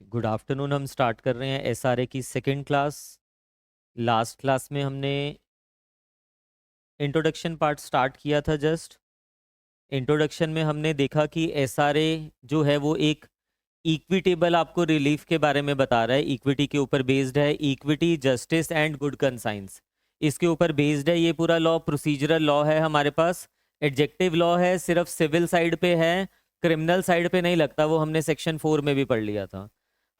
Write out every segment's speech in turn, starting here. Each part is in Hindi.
Good afternoon. हम स्टार्ट कर रहे हैं एसआरए की सेकंड क्लास। लास्ट क्लास में हमने इंट्रोडक्शन पार्ट स्टार्ट किया था। जस्ट इंट्रोडक्शन में हमने देखा कि एसआरए जो है वो एक इक्विटेबल आपको रिलीफ के बारे में बता रहा है। इक्विटी के ऊपर बेस्ड है। Equity, justice and good conscience, इसके ऊपर बेस्ड है ये पूरा लॉ। प्रोसीजरल लॉ है हमारे पास, एडजेक्टिव लॉ है, सिर्फ सिविल साइड पे है, क्रिमिनल साइड पे नहीं लगता। वो हमने सेक्शन 4 में भी पढ़ लिया था।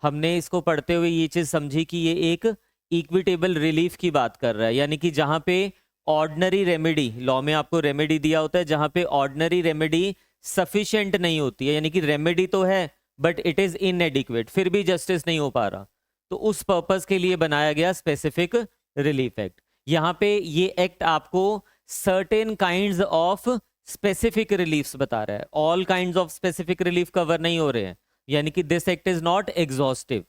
हमने इसको पढ़ते हुए ये चीज़ समझी कि ये एक इक्विटेबल रिलीफ की बात कर रहा है, यानी कि जहाँ पे ऑर्डनरी रेमेडी, लॉ में आपको रेमेडी दिया होता है, जहाँ पे ऑर्डनरी रेमेडी सफिशिएंट नहीं होती है, यानी कि रेमेडी तो है बट इट इज इनएडिक्वेट, फिर भी जस्टिस नहीं हो पा रहा, तो उस पर्पस के लिए बनाया गया स्पेसिफिक रिलीफ एक्ट। यहाँ पे ये एक्ट आपको certain kinds of specific reliefs बता रहा है। All kinds of specific relief cover नहीं हो रहे हैं, यानी कि this act is not exhaustive.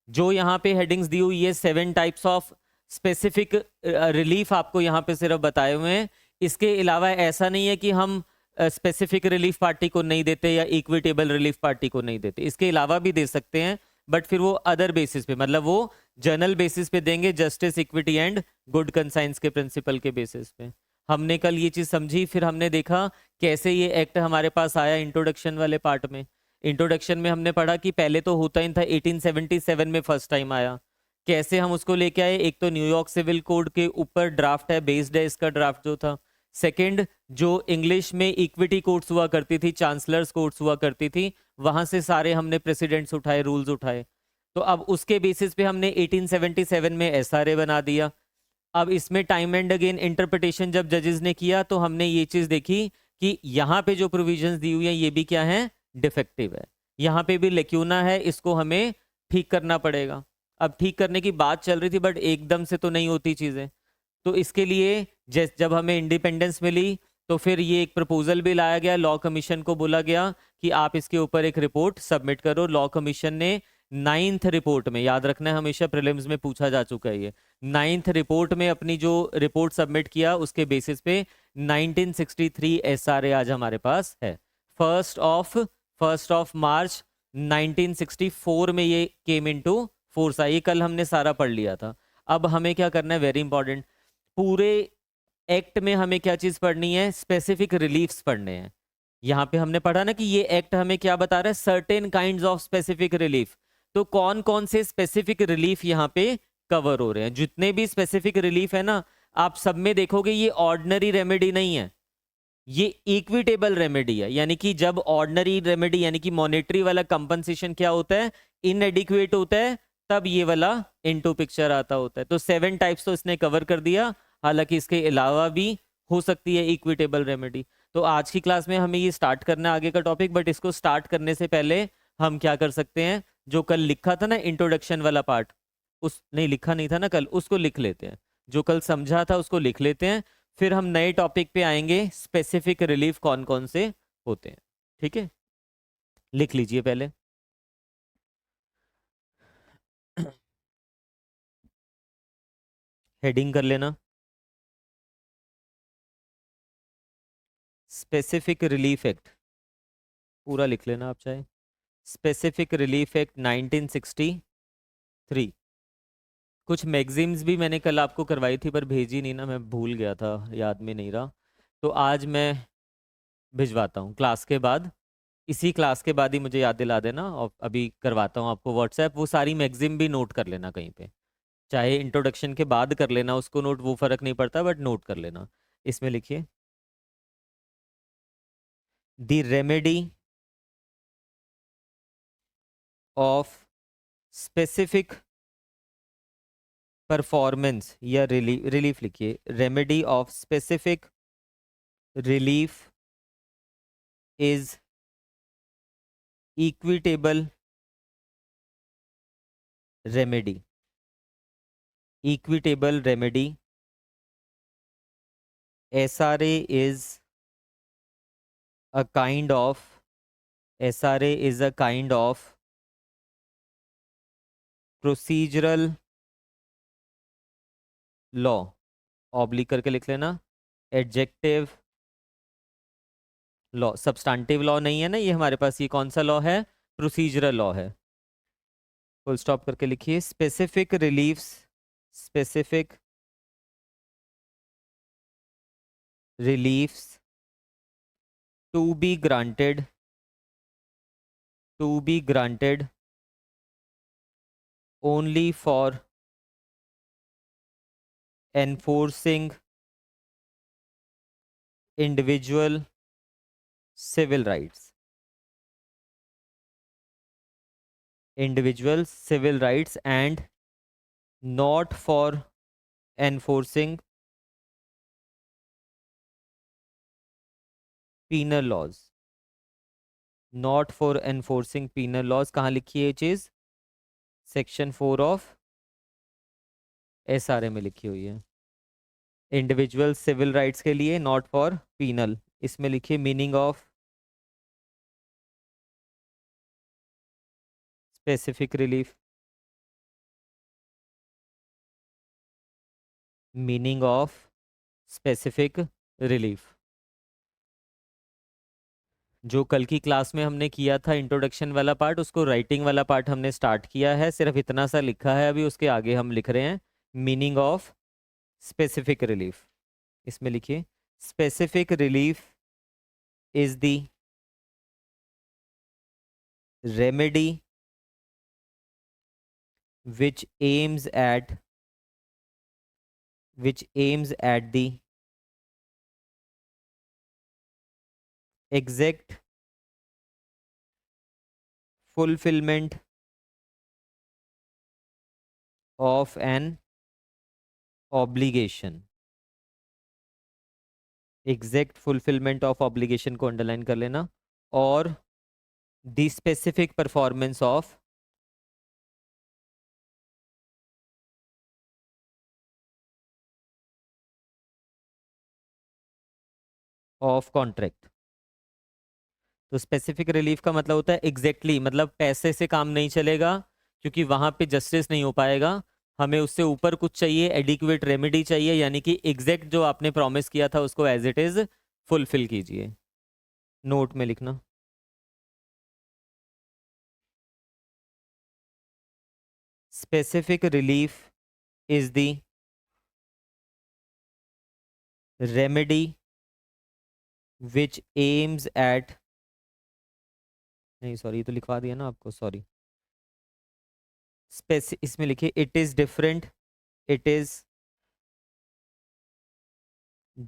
जो यहाँ पे हेडिंग्स दी हुई है 7 टाइप्स ऑफ स्पेसिफिक रिलीफ आपको यहाँ पे सिर्फ बताए हुए हैं। इसके अलावा ऐसा नहीं है कि हम स्पेसिफिक रिलीफ पार्टी को नहीं देते या इक्विटेबल रिलीफ पार्टी को नहीं देते, इसके अलावा भी दे सकते हैं, बट फिर वो अदर बेसिस पे, मतलब वो जनरल बेसिस पे देंगे, justice, equity and good conscience के प्रिंसिपल के बेसिस पे। हमने कल ये चीज समझी। फिर हमने देखा कैसे ये एक्ट हमारे पास आया इंट्रोडक्शन वाले पार्ट में। इंट्रोडक्शन में हमने पढ़ा कि पहले तो होता ही था, 1877 में फर्स्ट टाइम आया। कैसे हम उसको लेके आए? एक तो न्यूयॉर्क सिविल कोड के ऊपर ड्राफ्ट है, बेस्ड है इसका ड्राफ्ट जो था। सेकंड, जो इंग्लिश में इक्विटी कोर्ट्स हुआ करती थी, चांसलर्स कोर्ट्स हुआ करती थी, वहां से सारे हमने प्रेसिडेंट्स उठाए, रूल्स उठाए। तो अब उसके बेसिस पे हमने 1877 में एसआरए बना दिया। अब इसमें टाइम एंड अगेन इंटरप्रिटेशन जब जजेस ने किया तो हमने ये चीज देखी कि यहाँ पे जो प्रोविजंस दी हुई है ये भी क्या है? डिफेक्टिव है। यहाँ पे भी लेक्यूना है, इसको हमें ठीक करना पड़ेगा। अब ठीक करने की बात चल रही थी बट एकदम से तो नहीं होती चीजें। तो इसके लिए जब हमें इंडिपेंडेंस मिली तो फिर ये एक प्रपोजल भी लाया गया, लॉ कमीशन को बोला गया कि आप इसके ऊपर एक रिपोर्ट सबमिट करो। लॉ कमीशन ने 9th रिपोर्ट में, याद रखना है हमेशा प्रीलिम्स में पूछा जा चुका है ये, 9th रिपोर्ट में अपनी जो रिपोर्ट सबमिट किया उसके बेसिस पे 1963 एसआरए आज हमारे पास है। फर्स्ट ऑफ मार्च 1964 में ये केम इनटू फोर्स आई। कल हमने सारा पढ़ लिया था। अब हमें क्या करना है, वेरी इंपॉर्टेंट, पूरे एक्ट में हमें क्या चीज पढ़नी है? स्पेसिफिक रिलीफ्स पढ़ने हैं। यहाँ पे हमने पढ़ा ना कि ये एक्ट हमें क्या बता रहा है? Certain kinds of specific relief. तो कौन कौन से स्पेसिफिक रिलीफ यहाँ पे कवर हो रहे हैं? जितने भी स्पेसिफिक रिलीफ है ना, आप सब में देखोगे ये ऑर्डिनरी रेमेडी नहीं है, ये इक्विटेबल रेमेडी है। यानी कि जब ऑर्डिनरी रेमेडी यानी कि मॉनेटरी वाला कंपनसेशन क्या होता है? इनएडिक्वेट होता है, तब ये वाला इनटू पिक्चर आता होता है। तो 7 टाइप्स तो इसने कवर कर दिया, हालांकि इसके अलावा भी हो सकती है इक्विटेबल रेमेडी। तो आज की क्लास में हमें ये स्टार्ट करना है आगे का टॉपिक, बट इसको स्टार्ट करने से पहले हम क्या कर सकते हैं, जो कल लिखा था ना इंट्रोडक्शन वाला पार्ट, उस नहीं लिखा नहीं था ना कल, उसको लिख लेते हैं। जो कल समझा था उसको लिख लेते हैं, फिर हम नए टॉपिक पे आएंगे, स्पेसिफिक रिलीफ कौन कौन से होते हैं। ठीक है, लिख लीजिए पहले। हेडिंग कर लेना, स्पेसिफिक रिलीफ एक्ट पूरा लिख लेना आप चाहे। Specific relief act 1963। कुछ मैगजीन्स भी मैंने कल आपको करवाई थी पर भेजी नहीं ना, मैं भूल गया था, याद में नहीं रहा। तो आज मैं भिजवाता हूँ क्लास के बाद, इसी क्लास के बाद ही मुझे याद दिला देना, और अभी करवाता हूँ आपको व्हाट्सएप। वो सारी मैगजीन भी नोट कर लेना कहीं पे, चाहे इंट्रोडक्शन के बाद कर लेना उसको नोट, वो फर्क नहीं पड़ता, बट नोट कर लेना। इसमें लिखिए, the remedy of specific performance या रिलीफ लिखिए, remedy of specific relief is equitable remedy. Equitable remedy, SRA is a kind of, SRA is a kind of procedural law, oblique करके लिख लेना, एडजेक्टिव लॉ। सब्सटैंटिव लॉ नहीं है ना ये हमारे पास, ये कौन सा लॉ है? प्रोसीजरल लॉ है। फुल स्टॉप करके लिखिए, specific reliefs, specific reliefs to be granted, to be granted only for enforcing individual civil rights, individual civil rights and not for enforcing penal laws, not for enforcing penal laws। कहाँ लिखी है ये चीज? सेक्शन 4 ऑफ एसआरए में लिखी हुई है, इंडिविजुअल सिविल राइट्स के लिए, नॉट फॉर पीनल। इसमें लिखिए meaning of specific relief, meaning of specific relief. जो कल की क्लास में हमने किया था इंट्रोडक्शन वाला पार्ट, उसको राइटिंग वाला पार्ट हमने स्टार्ट किया है, सिर्फ इतना सा लिखा है अभी, उसके आगे हम लिख रहे हैं मीनिंग ऑफ स्पेसिफिक रिलीफ। इसमें लिखिए, specific relief is the remedy which aims at the exact fulfillment of an obligation, exact fulfilment of obligation को अंडरलाइन कर लेना, और the specific performance of contract. तो स्पेसिफिक रिलीफ का मतलब होता है एग्जैक्टली मतलब पैसे से काम नहीं चलेगा, क्योंकि वहां पे जस्टिस नहीं हो पाएगा, हमें उससे ऊपर कुछ चाहिए, एडिक्वेट रेमेडी चाहिए, यानी कि एग्जैक्ट जो आपने प्रॉमिस किया था उसको एज इट इज फुलफिल कीजिए। नोट में लिखना, specific relief is the remedy which aims at, नहीं सॉरी, ये तो लिखवा दिया ना आपको, सॉरी। इसमें लिखिए, it is different, it is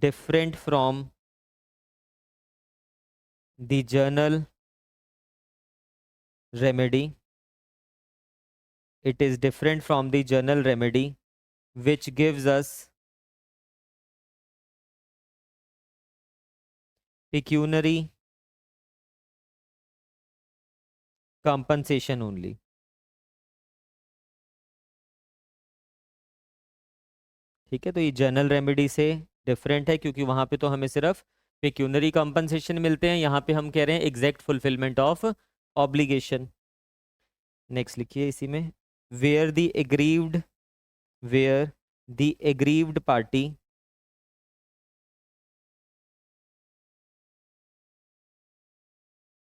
different from the journal remedy, it is different from the general remedy which gives us pecuniary compensation only। ठीक है, तो ये जनरल रेमेडी से डिफरेंट है, क्योंकि वहां पे तो हमें सिर्फ पेक्यूनरी कंपनसेशन मिलते हैं, यहाँ पे हम कह रहे हैं exact fulfilment of obligation. Next लिखिए इसी में, where the aggrieved, where the aggrieved party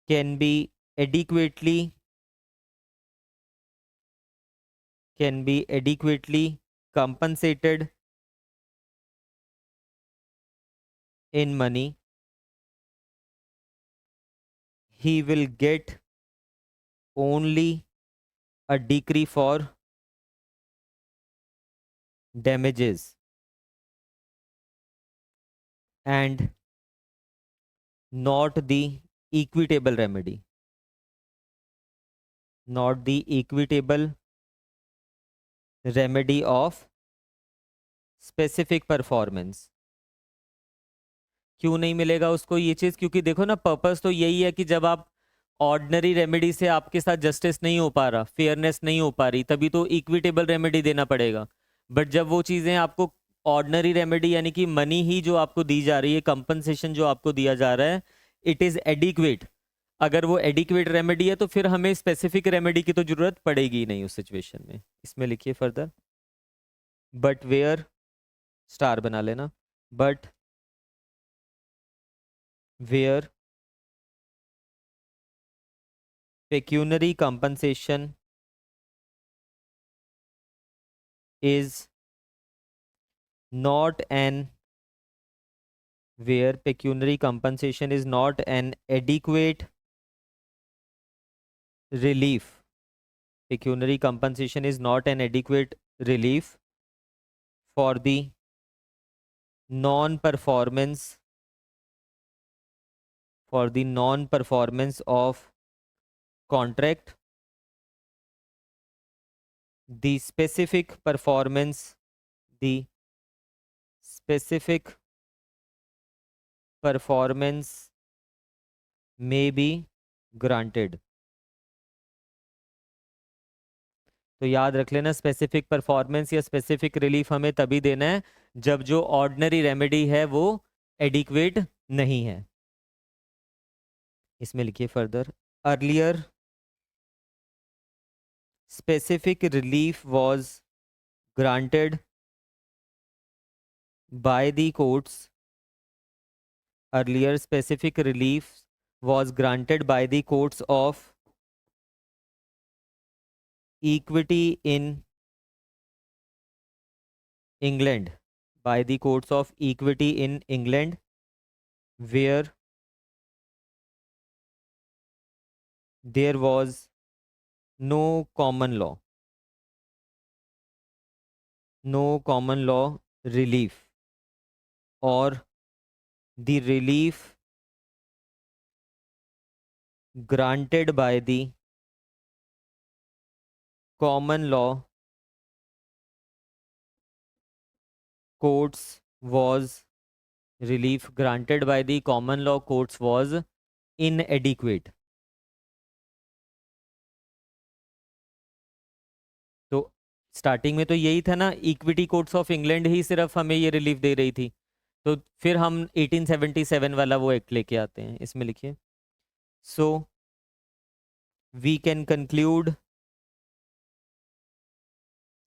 can be adequately compensated in money, he will get only a decree for damages and not the equitable remedy, not the equitable remedy of specific performance। क्यों नहीं मिलेगा उसको ये चीज? क्योंकि देखो ना, पर्पस तो यही है कि जब आप ऑर्डिनरी रेमेडी से आपके साथ जस्टिस नहीं हो पा रहा, फेयरनेस नहीं हो पा रही, तभी तो इक्विटेबल रेमेडी देना पड़ेगा। बट जब वो चीजें आपको ऑर्डिनरी रेमेडी यानी कि मनी ही जो आपको दी जा रही है, कंपनसेशन जो आपको दिया जा रहा है, इट इज एडिक्वेट, अगर वो एडिक्वेट रेमेडी है तो फिर हमें स्पेसिफिक रेमेडी की तो जरूरत पड़ेगी नहीं उस सिचुएशन में। इसमें लिखिए फर्दर, बट वेयर, स्टार बना लेना, but where pecuniary compensation is not an where pecuniary compensation is not an adequate relief. Pecuniary compensation is not an adequate relief for the non-performance of contract. The specific performance may be granted. तो याद रख लेना, स्पेसिफिक परफॉर्मेंस या स्पेसिफिक रिलीफ हमें तभी देना है जब जो ऑर्डिनरी रेमेडी है वो एडिक्वेट नहीं है। इसमें लिखिए further, earlier specific relief was granted by the courts. Earlier specific relief was granted by the courts of equity in England, by the courts of equity in England, where there was no common law relief, or the relief granted by the common law courts was inadequate. तो स्टार्टिंग में तो यही था ना, इक्विटी कोर्ट्स ऑफ इंग्लैंड ही सिर्फ हमें ये रिलीफ दे रही थी, तो फिर हम 1877 वाला वो एक्ट लेके आते हैं। इसमें लिखिए, so we can conclude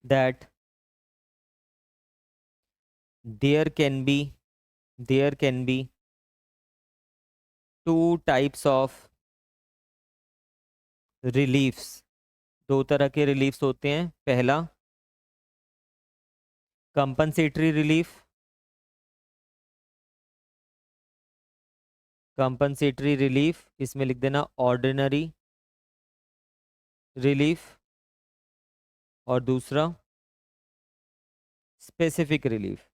that there can be two types of reliefs. दो तरह के रिलीफ्स होते हैं। पहला कंपनसेटरी रिलीफ, इसमें लिख देना ऑर्डिनरी रिलीफ, और दूसरा स्पेसिफिक रिलीफ।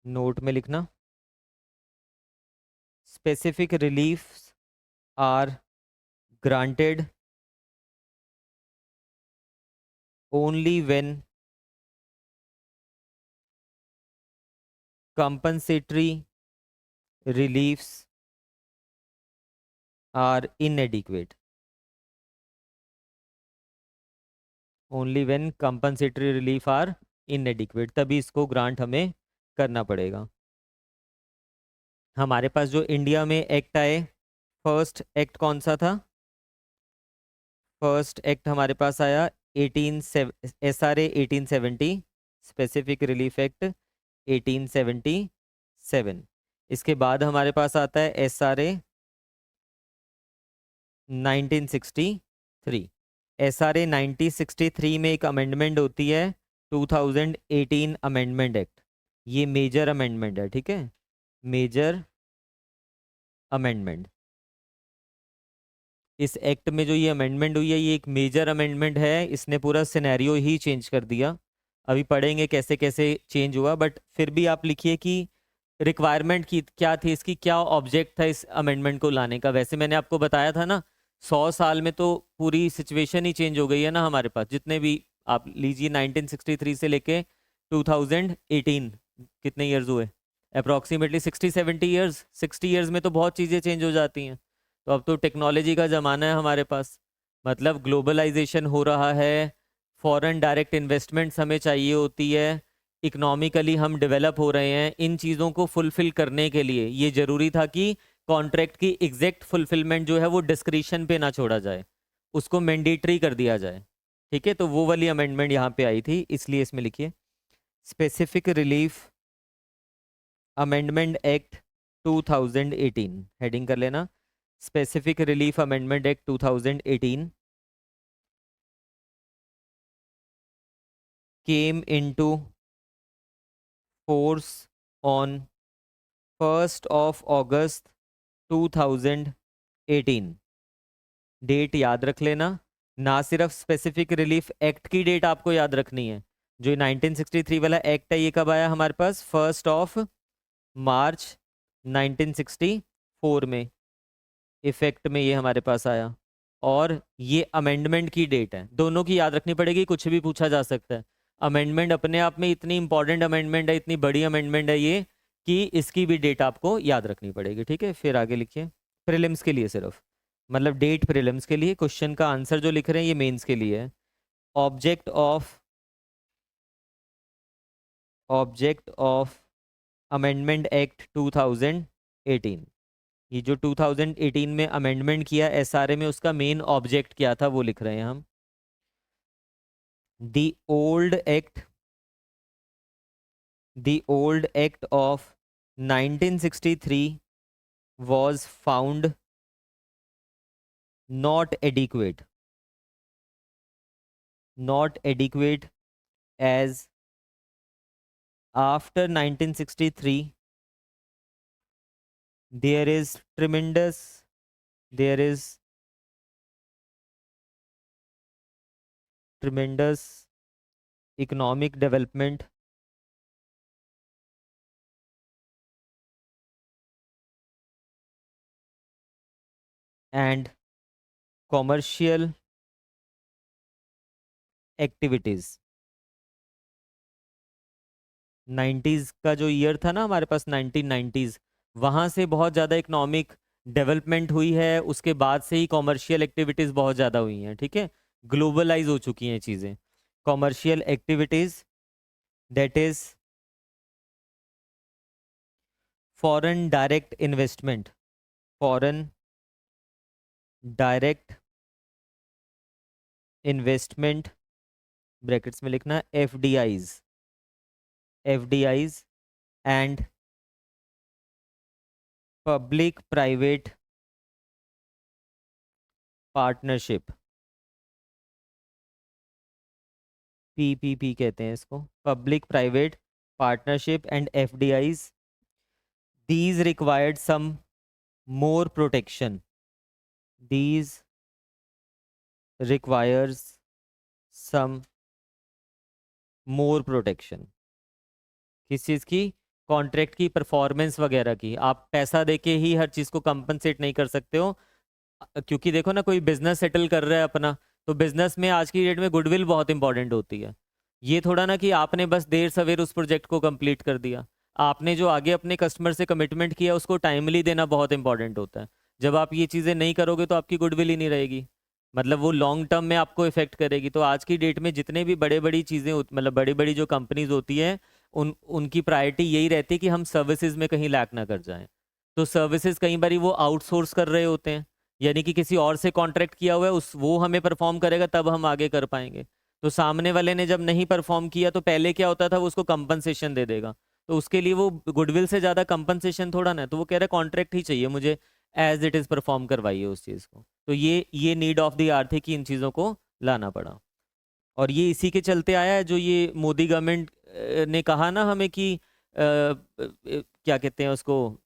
नोट में लिखना, specific reliefs are granted only when compensatory reliefs are inadequate. तभी इसको ग्रांट हमें करना पड़ेगा। हमारे पास जो इंडिया में एक्ट आए, फर्स्ट एक्ट कौन सा था? फर्स्ट एक्ट हमारे पास आया SRA 1870, स्पेसिफिक रिलीफ एक्ट 1877। इसके बाद हमारे पास आता है SRA 1963। SRA 1963 में एक अमेंडमेंट होती है 2018 अमेंडमेंट एक्ट। ये मेजर अमेंडमेंट है, ठीक है, मेजर अमेंडमेंट। इस एक्ट में जो ये अमेंडमेंट हुई है, ये एक मेजर अमेंडमेंट है, इसने पूरा सिनेरियो ही चेंज कर दिया। अभी पढ़ेंगे कैसे कैसे चेंज हुआ, बट फिर भी आप लिखिए कि रिक्वायरमेंट की क्या थी, इसकी क्या ऑब्जेक्ट था इस अमेंडमेंट को लाने का। वैसे मैंने आपको बताया था ना, 100 साल में तो पूरी सिचुएशन ही चेंज हो गई है ना हमारे पास। जितने भी आप लीजिए 1963 से लेके 2018 कितने ईयर्स हुए? Approximately 60-70 years. 60 ईयर्स में तो बहुत चीज़ें चेंज हो जाती हैं। तो अब तो टेक्नोलॉजी का ज़माना है हमारे पास, मतलब ग्लोबलाइजेशन हो रहा है, फॉरेन डायरेक्ट इन्वेस्टमेंट्स हमें चाहिए होती है, इकोनॉमिकली हम डेवलप हो रहे हैं। इन चीज़ों को फुलफ़िल करने के लिए ये ज़रूरी था कि कॉन्ट्रैक्ट की एग्जैक्ट फुलफिलमेंट जो है वो डिस्क्रिशन पे ना छोड़ा जाए, उसको मैंडेटरी कर दिया जाए। ठीक है, तो वो वाली अमेंडमेंट यहाँ पे आई थी, इसलिए इसमें लिखिए specific relief amendment act 2018 heading कर लेना, specific relief amendment act 2018 came into force on 1st of August 2018। Date याद रख लेना, ना सिर्फ स्पेसिफिक रिलीफ एक्ट की डेट आपको याद रखनी है। जो 1963 वाला एक्ट है ये कब आया हमारे पास? 1 मार्च 1964 में इफेक्ट में ये हमारे पास आया। और ये अमेंडमेंट की डेट है, दोनों की याद रखनी पड़ेगी, कुछ भी पूछा जा सकता है। अमेंडमेंट अपने आप में इतनी इंपॉर्टेंट अमेंडमेंट है, इतनी बड़ी अमेंडमेंट है ये, कि इसकी भी डेट आपको याद रखनी पड़ेगी। ठीक है, फिर आगे लिखिए। प्रीलिम्स के लिए सिर्फ, मतलब डेट प्रीलिम्स के लिए, क्वेश्चन का आंसर जो लिख रहे हैं ये मेंस के लिए है। ऑब्जेक्ट ऑफ अमेंडमेंट एक्ट 2018, ये जो 2018 में अमेंडमेंट किया एसआरए में, उसका मेन ऑब्जेक्ट क्या था वो लिख रहे हैं हम। The old act of 1963 was found not adequate as after 1963 there is tremendous economic development and commercial activities. 90s का जो ईयर था ना हमारे पास, 1990s, वहां से बहुत ज़्यादा इकोनॉमिक डेवलपमेंट हुई है, उसके बाद से ही कॉमर्शियल एक्टिविटीज़ बहुत ज़्यादा हुई हैं। ठीक है, ग्लोबलाइज हो चुकी हैं चीज़ें। Commercial activities, that is foreign direct investment, foreign direct investment, brackets में लिखना FDIs and public private partnership, PPP कहते हैं इसको, public private partnership and FDIs, these required some more protection, these requires some more protection। किस चीज़ की? कॉन्ट्रैक्ट की, परफॉर्मेंस वगैरह की। आप पैसा देके ही हर चीज़ को कंपनसेट नहीं कर सकते हो, क्योंकि देखो ना, कोई बिजनेस सेटल कर रहा है अपना, तो बिजनेस में आज की डेट में गुडविल बहुत इंपॉर्टेंट होती है। ये थोड़ा ना कि आपने बस देर सवेर उस प्रोजेक्ट को कंप्लीट कर दिया, आपने जो आगे अपने कस्टमर से कमिटमेंट किया उसको टाइमली देना बहुत इंपॉर्टेंट होता है। जब आप ये चीज़ें नहीं करोगे तो आपकी गुडविल ही नहीं रहेगी, मतलब वो लॉन्ग टर्म में आपको इफेक्ट करेगी। तो आज की डेट में जितने भी बड़े बड़ी चीज़ें मतलब बड़ी बड़ी जो कंपनीज होती है, उनकी प्रायोरिटी यही रहती है कि हम सर्विसेज में कहीं लैक ना कर जाएं। तो सर्विसेज कई बार वो आउटसोर्स कर रहे होते हैं, यानी कि किसी और से कॉन्ट्रैक्ट किया हुआ है, उस वो हमें परफॉर्म करेगा तब हम आगे कर पाएंगे। तो सामने वाले ने जब नहीं परफॉर्म किया तो पहले क्या होता था, वो उसको कंपनसेशन दे देगा, तो उसके लिए वो गुडविल से ज़्यादा कंपनसेशन थोड़ा ना, तो वो कह रहा है कॉन्ट्रैक्ट ही चाहिए मुझे, एज इट इज़ परफॉर्म करवाइए उस चीज़ को। तो ये नीड ऑफ द आर थी कि इन चीज़ों को लाना पड़ा। और ये इसी के चलते आया है, जो ये मोदी गवर्नमेंट ने कहा ना हमें कि क्या कहते हैं उसको,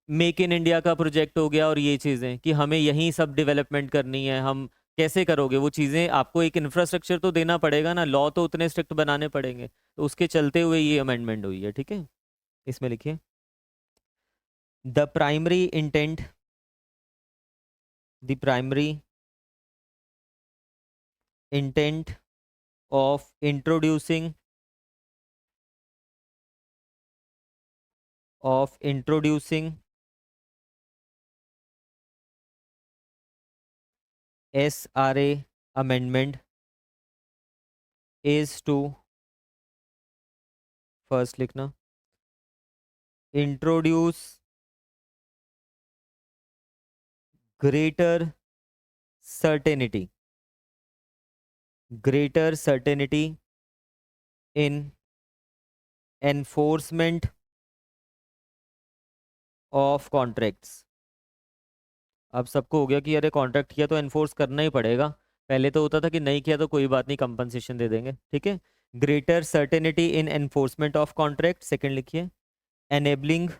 मेक इन इंडिया का प्रोजेक्ट हो गया, और ये चीज़ें कि हमें यहीं सब डेवलपमेंट करनी है। हम कैसे करोगे वो चीज़ें? आपको एक इंफ्रास्ट्रक्चर तो देना पड़ेगा ना, लॉ तो उतने स्ट्रिक्ट बनाने पड़ेंगे, तो उसके चलते हुए ये अमेंडमेंट हुई है। ठीक है, इसमें लिखिए the primary intent the primary intent of introducing SRA amendment is to, first लिखना, introduce greater certainty in enforcement of contracts. अब सबको हो गया कि अरे कॉन्ट्रैक्ट किया तो एनफोर्स करना ही पड़ेगा। पहले तो होता था कि नहीं किया तो कोई बात नहीं, कंपनसेशन दे देंगे, ठीक है। Greater certainty in enforcement of contract, second लिखिए। Enabling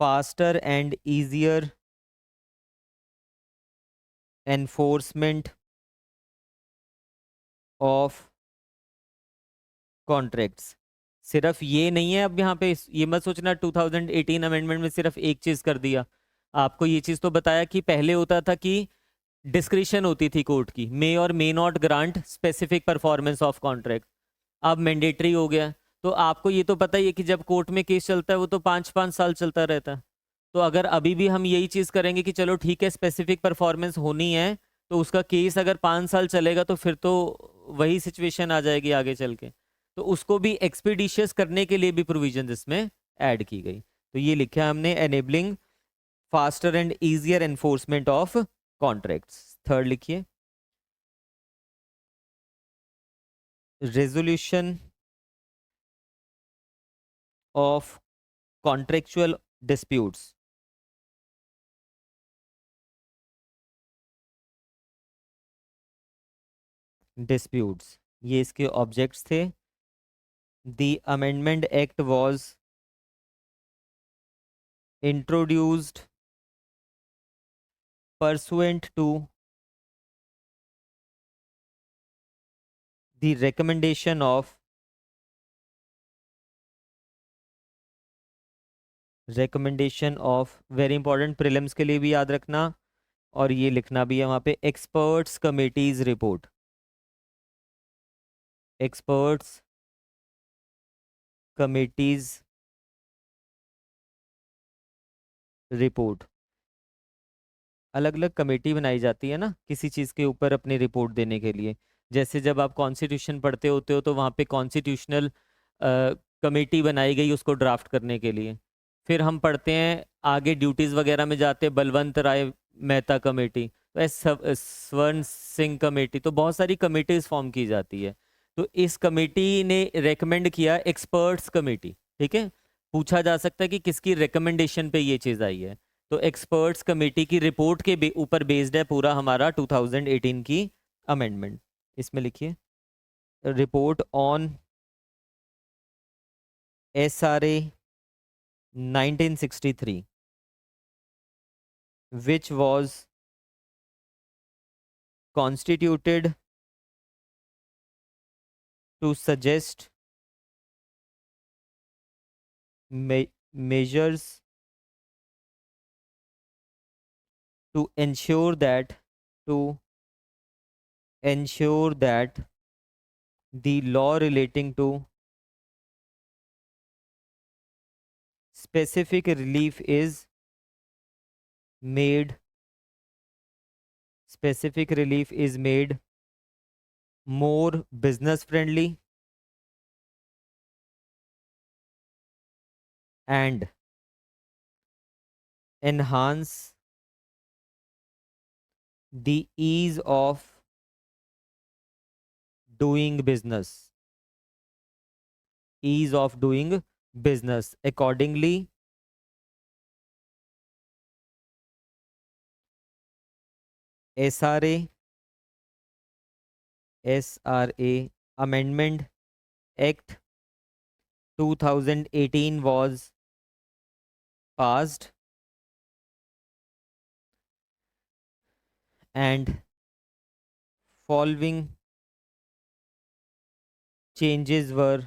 faster and easier enforcement of contracts. सिर्फ ये नहीं है, अब यहाँ पे ये मत सोचना 2018 अमेंडमेंट में सिर्फ एक चीज कर दिया। आपको ये चीज तो बताया कि पहले होता था कि डिस्क्रिशन होती थी कोर्ट की, मे और may not grant specific performance of contract. अब मैंडेटरी हो गया। तो आपको ये तो पता ही है कि जब कोर्ट में केस चलता है वो तो 5-5 साल चलता रहता है। तो अगर अभी भी हम यही चीज करेंगे कि चलो ठीक है स्पेसिफिक परफॉर्मेंस होनी है, तो उसका केस अगर 5 साल चलेगा तो फिर तो वही सिचुएशन आ जाएगी आगे चल के। तो उसको भी एक्सपीडिशियस करने के लिए भी प्रोविजन इसमें ऐड की गई। तो ये लिखा है हमने, enabling faster and easier enforcement of contracts. Third लिखिए, resolution of contractual disputes. Disputes ये इसके ऑब्जेक्ट्स थे। The amendment act was introduced pursuant to the recommendation of very important, prelims के लिए भी याद रखना और ये लिखना भी है वहां पे, experts committees report. Experts committees report. अलग अलग कमेटी बनाई जाती है ना किसी चीज़ के ऊपर अपनी रिपोर्ट देने के लिए। जैसे जब आप कॉन्स्टिट्यूशन पढ़ते होते हो तो वहाँ पे कॉन्स्टिट्यूशनल कमेटी बनाई गई उसको ड्राफ्ट करने के लिए। फिर हम पढ़ते हैं आगे ड्यूटीज़ वगैरह में जाते हैं, बलवंत राय मेहता कमेटी, तो स्वर्ण सिंह कमेटी, तो बहुत सारी कमेटीज फॉर्म की जाती है। तो इस कमेटी ने रेकमेंड किया, एक्सपर्ट्स कमेटी, ठीक है। पूछा जा सकता है कि किसकी रिकमेंडेशन पे ये चीज़ आई है। तो एक्सपर्ट्स कमेटी की रिपोर्ट के ऊपर बेस्ड है पूरा हमारा 2018 की अमेंडमेंट। इसमें लिखिए, report on SRA 1963 which was constituted to suggest measures to ensure that the law relating to specific relief is made more business friendly and enhance the ease of doing business. Accordingly, SRA Amendment Act 2018 was passed and following changes were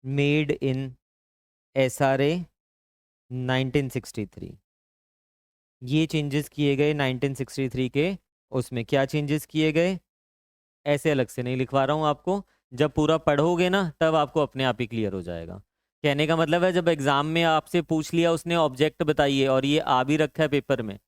made in SRA 1963। ये चेंजेस किए गए 1963 के। उसमें क्या चेंजेस किए गए, ऐसे अलग से नहीं लिखवा रहा हूँ आपको, जब पूरा पढ़ोगे ना तब आपको अपने आप ही क्लियर हो जाएगा। कहने का मतलब है जब एग्जाम में आपसे पूछ लिया उसने ऑब्जेक्ट बताइए, और ये आ भी रखा है पेपर में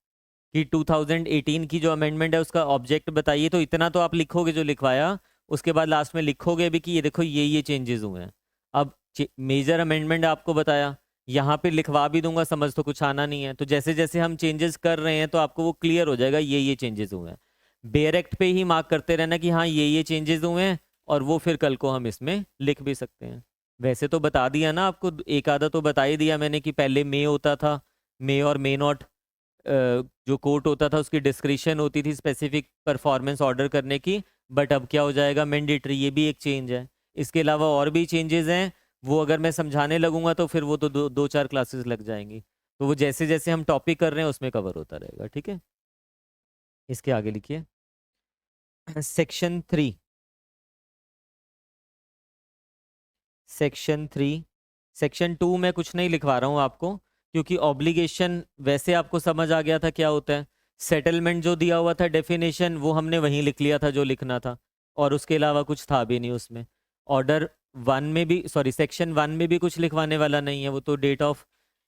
कि 2018 की जो अमेंडमेंट है उसका ऑब्जेक्ट बताइए, तो इतना तो आप लिखोगे जो लिखवाया, उसके बाद लास्ट में लिखोगे भी कि ये देखो ये चेंजेस हुए हैं। अब मेजर अमेंडमेंट आपको बताया, यहाँ पे लिखवा भी दूंगा, समझ तो कुछ आना नहीं है। तो जैसे जैसे हम चेंजेस कर रहे हैं तो आपको वो क्लियर हो जाएगा ये चेंजेस हुए हैं। बेयर एक्ट पे ही मार्क करते रहना कि हाँ ये चेंजेस हुए हैं, और वो फिर कल को हम इसमें लिख भी सकते हैं। वैसे तो बता दिया ना आपको, एक आधा तो बता ही दिया मैंने कि पहले मे होता था, मे और मे नॉट जो कोट होता था उसकी डिस्क्रिप्शन होती थी स्पेसिफिक परफॉर्मेंस ऑर्डर करने की, बट अब क्या हो जाएगा, मैंडेटरी। ये भी एक चेंज है। इसके अलावा और भी चेंजेस हैं, वो अगर मैं समझाने लगूंगा तो फिर वो तो दो चार क्लासेस लग जाएंगी। तो वो जैसे जैसे हम टॉपिक कर रहे हैं उसमें कवर होता रहेगा, ठीक है। इसके आगे लिखिए सेक्शन 3। सेक्शन 3। सेक्शन 2 में कुछ नहीं लिखवा रहा हूँ आपको, क्योंकि ऑब्लिगेशन वैसे आपको समझ आ गया था क्या होता है। सेटलमेंट जो दिया हुआ था डेफिनेशन, वो हमने वहीं लिख लिया था जो लिखना था, और उसके अलावा कुछ था भी नहीं उसमें। ऑर्डर 1 में भी, सॉरी, सेक्शन 1 में भी कुछ लिखवाने वाला नहीं है, वो तो डेट ऑफ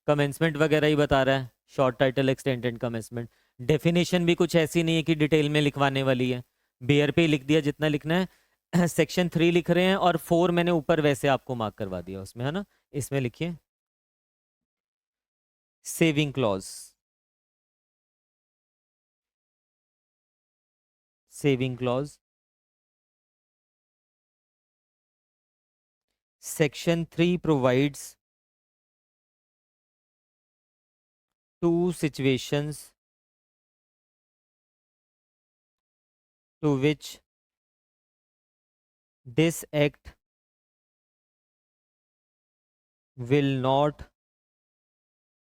कमेंसमेंट वगैरह ही बता रहा है, short title extent and commencement. Definition भी कुछ ऐसी नहीं है कि डिटेल में लिखवाने वाली है, बेयर पे ही लिख दिया जितना लिखना है। सेक्शन 3 लिख रहे हैं, और 4 मैंने ऊपर वैसे आपको मार्क करवा दिया उसमें, है ना। इसमें लिखिए saving clause. Saving clause. Section 3 provides two situations to which this act will not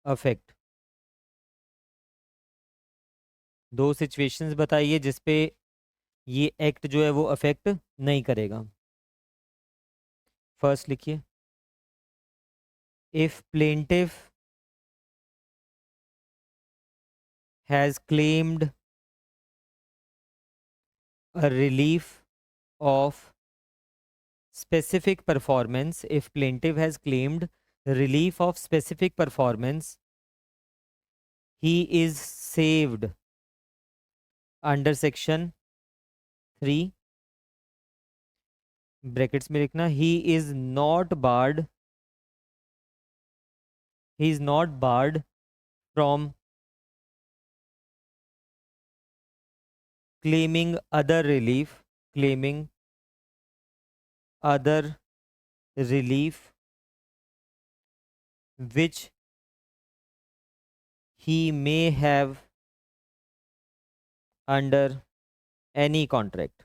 affect। दो सिचुएशंस बताइए जिसपे ये एक्ट जो है वो अफेक्ट नहीं करेगा। फर्स्ट लिखिए, if plaintiff has claimed a relief of specific performance, if plaintiff has claimed relief of specific performance, he is saved under section 3, brackets में लिखना, he is not barred, he is not barred from claiming other relief, claiming other relief which he may have under any contract।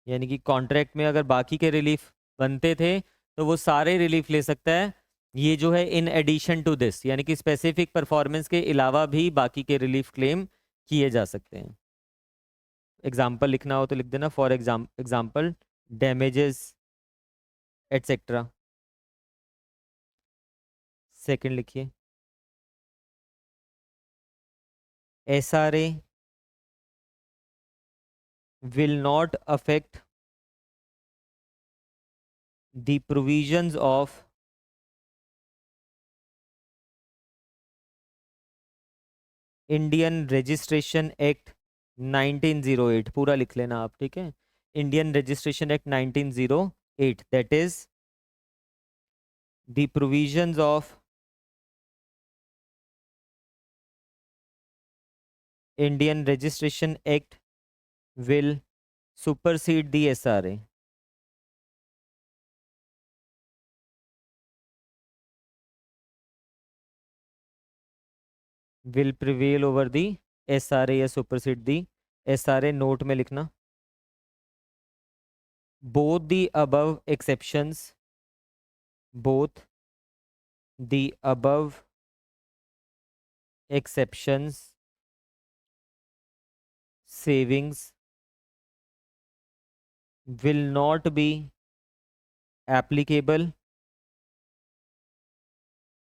यानी कि कॉन्ट्रैक्ट में अगर बाकी के रिलीफ बनते थे तो वो सारे रिलीफ ले सकता है। ये जो है इन एडिशन टू दिस, यानी कि स्पेसिफिक परफॉर्मेंस के अलावा भी बाकी के रिलीफ क्लेम किए जा सकते हैं। एग्जाम्पल लिखना हो तो लिख देना, for example damages etcetera. Second लिखिए, SRA will not affect the provisions of Indian registration act 1908। पूरा लिख लेना आप, ठीक है। Indian registration act 1908, that is the provisions of Indian registration act will supersede the SRA। Will prevail over the SRA या सुपरसीड दी SRA। नोट में लिखना, both the above exceptions, both the above exceptions savings will not be applicable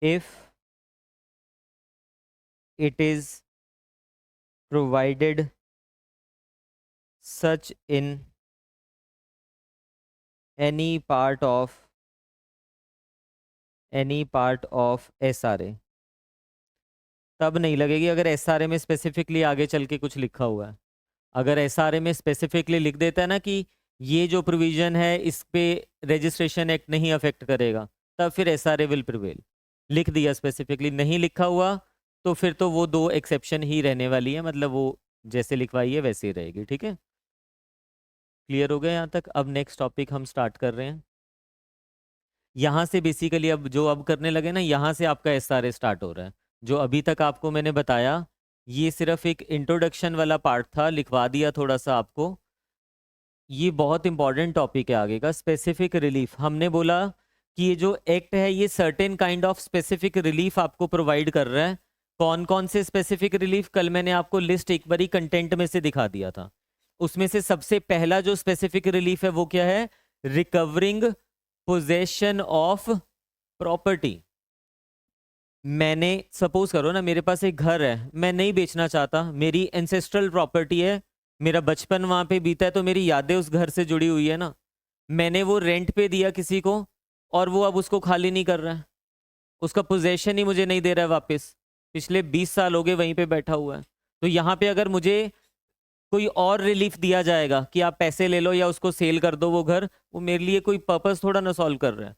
if it is provided such in any part of SRA। तब नहीं लगेगी अगर SRA में स्पेसिफिकली आगे चल के कुछ लिखा हुआ है। अगर SRA में स्पेसिफिकली लिख देता है ना कि ये जो प्रोविजन है इस पे रजिस्ट्रेशन एक्ट नहीं अफेक्ट करेगा, तब फिर SRA विल प्रिवेल। लिख दिया स्पेसिफिकली, नहीं लिखा हुआ तो फिर तो वो दो एक्सेप्शन ही रहने वाली है, मतलब वो जैसे लिखवाई है वैसे ही रहेगी, ठीक है। क्लियर हो गया यहाँ तक? अब नेक्स्ट टॉपिक हम स्टार्ट कर रहे हैं। यहाँ से बेसिकली अब जो अब करने लगे ना, यहाँ से आपका SRA स्टार्ट हो रहा है। जो अभी तक आपको मैंने बताया ये सिर्फ एक इंट्रोडक्शन वाला पार्ट था, लिखवा दिया थोड़ा सा आपको। ये बहुत इंपॉर्टेंट टॉपिक है आगे का, स्पेसिफिक रिलीफ। हमने बोला कि ये जो एक्ट है ये certain kind of specific relief आपको प्रोवाइड कर रहा है। कौन कौन से स्पेसिफिक रिलीफ? कल मैंने आपको लिस्ट एक बारी कंटेंट में से दिखा दिया था। उसमें से सबसे पहला जो स्पेसिफिक रिलीफ है वो क्या है? Recovering possession of property. मैंने सपोज करो ना, मेरे पास एक घर है, मैं नहीं बेचना चाहता, मेरी एंसेस्ट्रल प्रॉपर्टी है, मेरा बचपन वहां पे बीता है, तो मेरी यादें उस घर से जुड़ी हुई है ना। मैंने वो रेंट पे दिया किसी को और वो अब उसको खाली नहीं कर रहा है, उसका पोजेशन ही मुझे नहीं दे रहा है वापस। पिछले 20 साल हो गए वहीं पे बैठा हुआ है। तो यहाँ पे अगर मुझे कोई और रिलीफ दिया जाएगा कि आप पैसे ले लो या उसको सेल कर दो वो घर, वो मेरे लिए कोई पर्पस थोड़ा ना सॉल्व कर रहा है।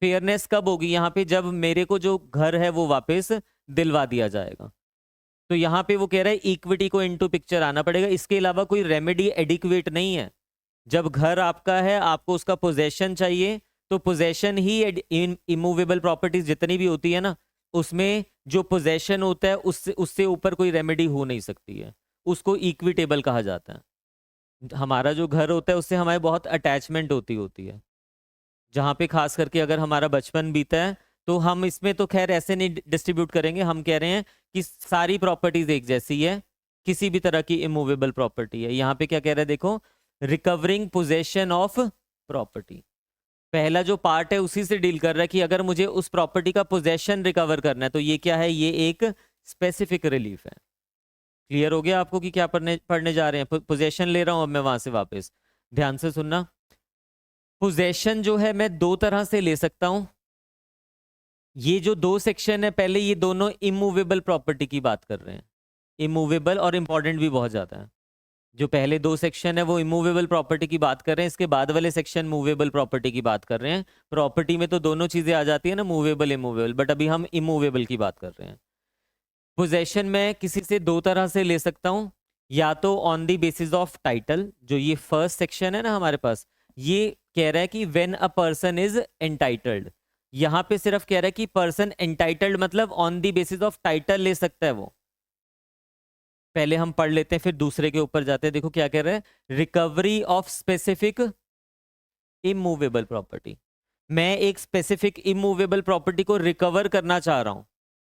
फेयरनेस कब होगी यहाँ पे? जब मेरे को जो घर है वो वापस दिलवा दिया जाएगा। तो यहाँ पे वो कह रहा है इक्विटी को इनटू पिक्चर आना पड़ेगा, इसके अलावा कोई रेमेडी एडिक्वेट नहीं है। जब घर आपका है, आपको उसका पोजेशन चाहिए, तो पोजेशन ही इमूवेबल प्रॉपर्टीज जितनी भी होती है ना, उसमें जो पोजेशन होता है उससे उससे ऊपर कोई रेमेडी हो नहीं सकती है। उसको इक्विटेबल कहा जाता है। हमारा जो घर होता है उससे हमारे बहुत अटैचमेंट होती है। जहाँ पे खास करके अगर हमारा बचपन बीता है, तो हम इसमें तो खैर ऐसे नहीं डिस्ट्रीब्यूट करेंगे। हम कह रहे हैं कि सारी प्रॉपर्टीज एक जैसी है, किसी भी तरह की इमूवेबल प्रॉपर्टी है। यहाँ पे क्या कह रहा है देखो, रिकवरिंग पोजेशन ऑफ प्रॉपर्टी। पहला जो पार्ट है उसी से डील कर रहा है कि अगर मुझे उस प्रॉपर्टी का पोजेशन रिकवर करना है तो ये क्या है? ये एक स्पेसिफिक रिलीफ है। क्लियर हो गया आपको कि क्या पढ़ने जा रहे हैं? पोजेशन ले रहा हूं अब मैं वहां से वापस, ध्यान से सुनना। पोजेशन जो है मैं दो तरह से ले सकता हूं। ये जो दो सेक्शन है पहले, ये दोनों इमूवेबल प्रॉपर्टी की बात कर रहे हैं। इमूवेबल और इंपॉर्टेंट भी बहुत ज्यादा है। जो पहले दो सेक्शन है वो इमूवेबल प्रॉपर्टी की बात कर रहे हैं, इसके बाद वाले सेक्शन मूवेबल प्रॉपर्टी की बात कर रहे हैं। प्रॉपर्टी में तो दोनों चीजें आ जाती है ना, मूवेबल इमूवेबल, बट अभी हम इमूवेबल की बात कर रहे हैं। पोजेशन मैं किसी से दो तरह से ले सकता हूं, या तो on the basis of title, जो ये फर्स्ट सेक्शन है ना हमारे पास, ये कह रहा है कि when a person is entitled. यहां पे सिर्फ कह रहा है कि पर्सन एंटाइटल्ड मतलब on the basis of title ले सकता है वो। पहले हम पढ़ लेते हैं फिर दूसरे के ऊपर जाते हैं। देखो क्या कह रहे हैं, recovery of specific immovable property. मैं एक स्पेसिफिक इमूवेबल प्रॉपर्टी को रिकवर करना चाह रहा हूं,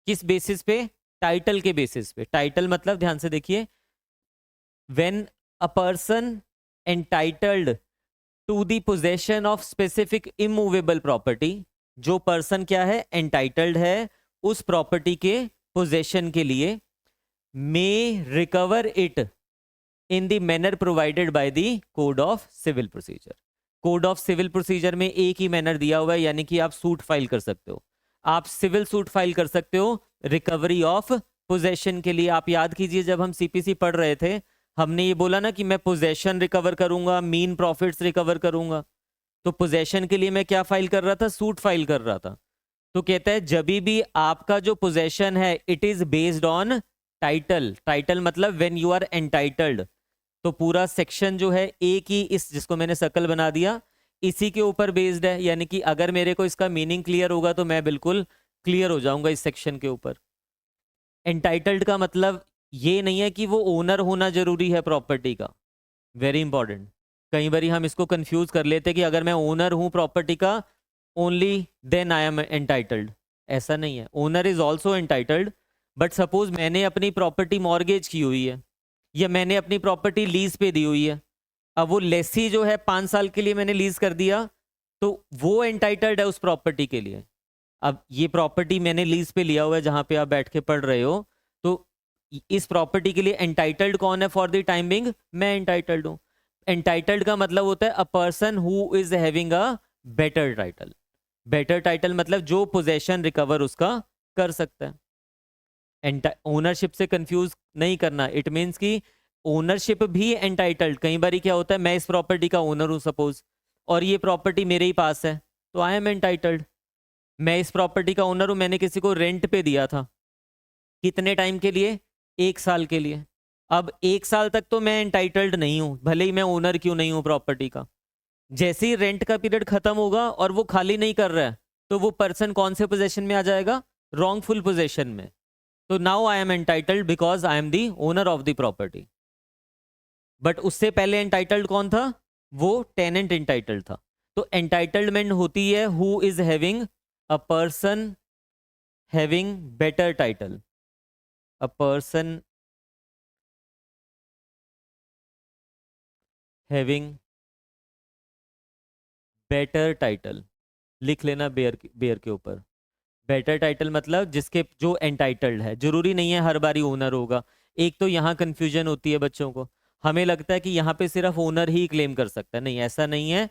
किस बेसिस पे? टाइटल के बेसिस पे। टाइटल मतलब ध्यान से देखिए, when a person entitled to the possession of specific immovable property. जो पर्सन क्या है? एंटाइटल्ड है उस प्रॉपर्टी के पोजेशन के लिए, may recover it in the manner provided by the code of civil procedure. Code of civil procedure में एक ही मैनर दिया हुआ है, यानी कि आप सूट फाइल कर सकते हो, आप सिविल सूट फाइल कर सकते हो रिकवरी ऑफ पोजेशन के लिए। आप याद कीजिए जब हम सीपीसी पढ़ रहे थे, हमने ये बोला ना कि मैं पोजेशन रिकवर करूंगा, मीन प्रॉफिट्स रिकवर करूंगा। तो पोजेशन के लिए मैं क्या फाइल कर रहा था? सूट फाइल कर रहा था। तो कहता है जब भी आपका जो पोजेशन है it is based on title. Title मतलब व्हेन यू आर एंटाइटल्ड। तो पूरा सेक्शन जो है एक ही, इस जिसको मैंने सर्कल बना दिया, इसी के ऊपर बेस्ड है। यानी कि अगर मेरे को इसका मीनिंग क्लियर होगा तो मैं बिल्कुल क्लियर हो जाऊंगा इस सेक्शन के ऊपर। एंटाइटल्ड का मतलब ये नहीं है कि वो ओनर होना जरूरी है प्रॉपर्टी का, वेरी इंपॉर्टेंट। कई बार हम इसको कंफ्यूज कर लेते हैं कि अगर मैं ओनर हूं प्रॉपर्टी का, only then I am entitled. ऐसा नहीं है, owner is also entitled. But suppose मैंने अपनी प्रॉपर्टी मॉर्गेज की हुई है, या मैंने अपनी प्रॉपर्टी लीज पे दी हुई है, अब वो लेसी जो है 5 साल के लिए मैंने लीज कर दिया, तो वो एंटाइटल्ड है उस प्रॉपर्टी के लिए। अब ये प्रॉपर्टी मैंने लीज पे लिया हुआ है जहां पे आप बैठ के पढ़ रहे हो, तो इस प्रॉपर्टी के लिए एंटाइटल्ड कौन है? फॉर द टाइम बिंग मैं एंटाइटल्ड हूं। एंटाइटल्ड का मतलब होता है a person who is having a better title. Better title मतलब जो पोजेशन रिकवर उसका कर सकता है। ओनरशिप से कंफ्यूज नहीं करना। इट मीन्स कि ओनरशिप भी एंटाइटल्ड। कई बार क्या होता है, मैं इस प्रॉपर्टी का ओनर हूं सपोज, और ये प्रॉपर्टी मेरे ही पास है, तो आई एम एंटाइटल्ड। मैं इस प्रॉपर्टी का ओनर हूं, मैंने किसी को रेंट पे दिया था, कितने टाइम के लिए? 1 साल के लिए। अब 1 साल तक तो मैं एंटाइटल्ड नहीं हूं, भले ही मैं ओनर क्यों नहीं हूं प्रॉपर्टी का। जैसे ही रेंट का पीरियड खत्म होगा और वो खाली नहीं कर रहा है, तो वो पर्सन कौन से पोजेशन में आ जाएगा? रॉन्गफुल पोजेशन में। तो now I am entitled because I am the owner of the property. But उससे पहले एंटाइटल्ड कौन था? वो टेनेंट एंटाइटल्ड था। तो एंटाइटलमेंट होती है who is having a person having better title, a person having better title. लिख लेना बेयर के ऊपर। बेटर टाइटल मतलब जिसके जो एंटाइटल्ड है, जरूरी नहीं है हर बारी ओनर होगा। एक तो यहाँ कंफ्यूजन होती है बच्चों को, हमें लगता है कि यहाँ पे सिर्फ ओनर ही क्लेम कर सकता है। नहीं, ऐसा नहीं है।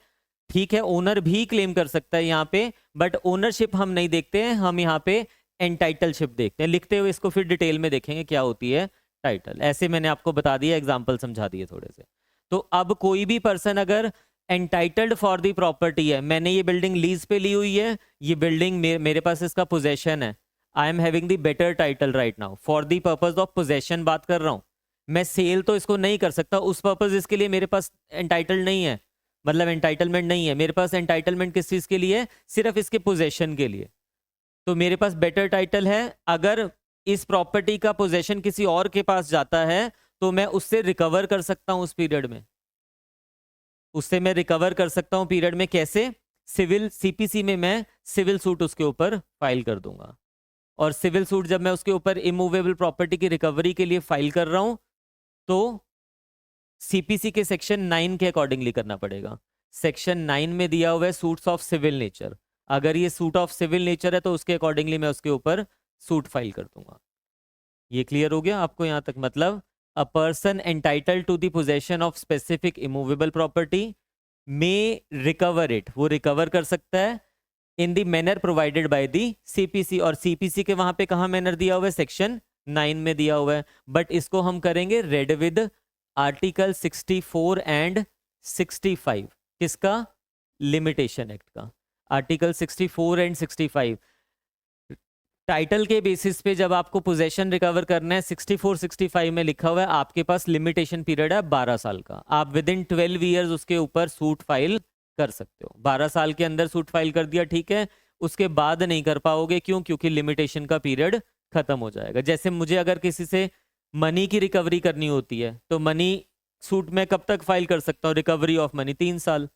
ठीक है, ओनर भी क्लेम कर सकता है यहाँ पे, बट ओनरशिप हम नहीं देखते हैं, हम यहाँ पे एंटाइटलशिप देखते हैं। लिखते हुए इसको फिर डिटेल में देखेंगे क्या होती है टाइटल। ऐसे मैंने आपको बता दिया, एग्जाम्पल समझा दिए थोड़े से। तो अब कोई भी पर्सन अगर एंटाइटल्ड फॉर दी प्रॉपर्टी है, मैंने ये बिल्डिंग लीज पे ली हुई है, ये बिल्डिंग मेरे पास इसका पोजेशन है, आई am having the better title right now for the purpose of possession बात कर रहा हूँ। मैं सेल तो इसको नहीं कर सकता, उस पर्पज इसके लिए मेरे पास एंटाइटल्ड नहीं है, मतलब एंटाइटलमेंट नहीं है मेरे पास। एंटाइटलमेंट किस चीज के लिए? सिर्फ इसके पोजेशन के लिए। तो मेरे पास बेटर टाइटल है। अगर इस प्रॉपर्टी का पोजेशन किसी और के पास जाता है तो मैं उससे रिकवर कर सकता हूं उस पीरियड में, उससे मैं रिकवर कर सकता हूं पीरियड में। कैसे? सिविल सीपीसी में मैं सिविल सूट उसके ऊपर फाइल कर दूंगा। और सिविल सूट जब मैं उसके ऊपर इमूवेबल प्रॉपर्टी की रिकवरी के लिए फाइल कर रहा हूं तो सीपीसी के सेक्शन 9 के अकॉर्डिंगली करना पड़ेगा। सेक्शन 9 में दिया हुआ है सूट्स ऑफ सिविल नेचर। अगर ये सूट ऑफ सिविल नेचर है तो उसके अकॉर्डिंगली मैं उसके ऊपर सूट फाइल कर दूंगा। ये क्लियर हो गया आपको यहां तक? मतलब a person entitled to the possession of specific immovable property may recover it, वो रिकवर कर सकता है in the manner provided by the CPC. और सीपीसी के वहां पे कहा मैनर दिया हुआ है? सेक्शन 9 में दिया हुआ है। बट इसको हम करेंगे रेड विद आर्टिकल 64 एंड 65। किसका? लिमिटेशन एक्ट का। आर्टिकल 64 एंड 65 टाइटल के बेसिस पे जब आपको पोजेशन रिकवर करना है, 64 65 में लिखा हुआ है आपके पास लिमिटेशन पीरियड है 12 साल का। आप विद इन 12 ईयर्स उसके ऊपर सूट फाइल कर सकते हो। 12 साल के अंदर सूट फाइल कर दिया, ठीक है, उसके बाद नहीं कर पाओगे। क्यों? क्योंकि लिमिटेशन का पीरियड खत्म हो जाएगा। जैसे मुझे अगर किसी से मनी की रिकवरी करनी होती है तो मनी सूट में कब तक फाइल कर सकता हूँ? रिकवरी ऑफ मनी 3 साल,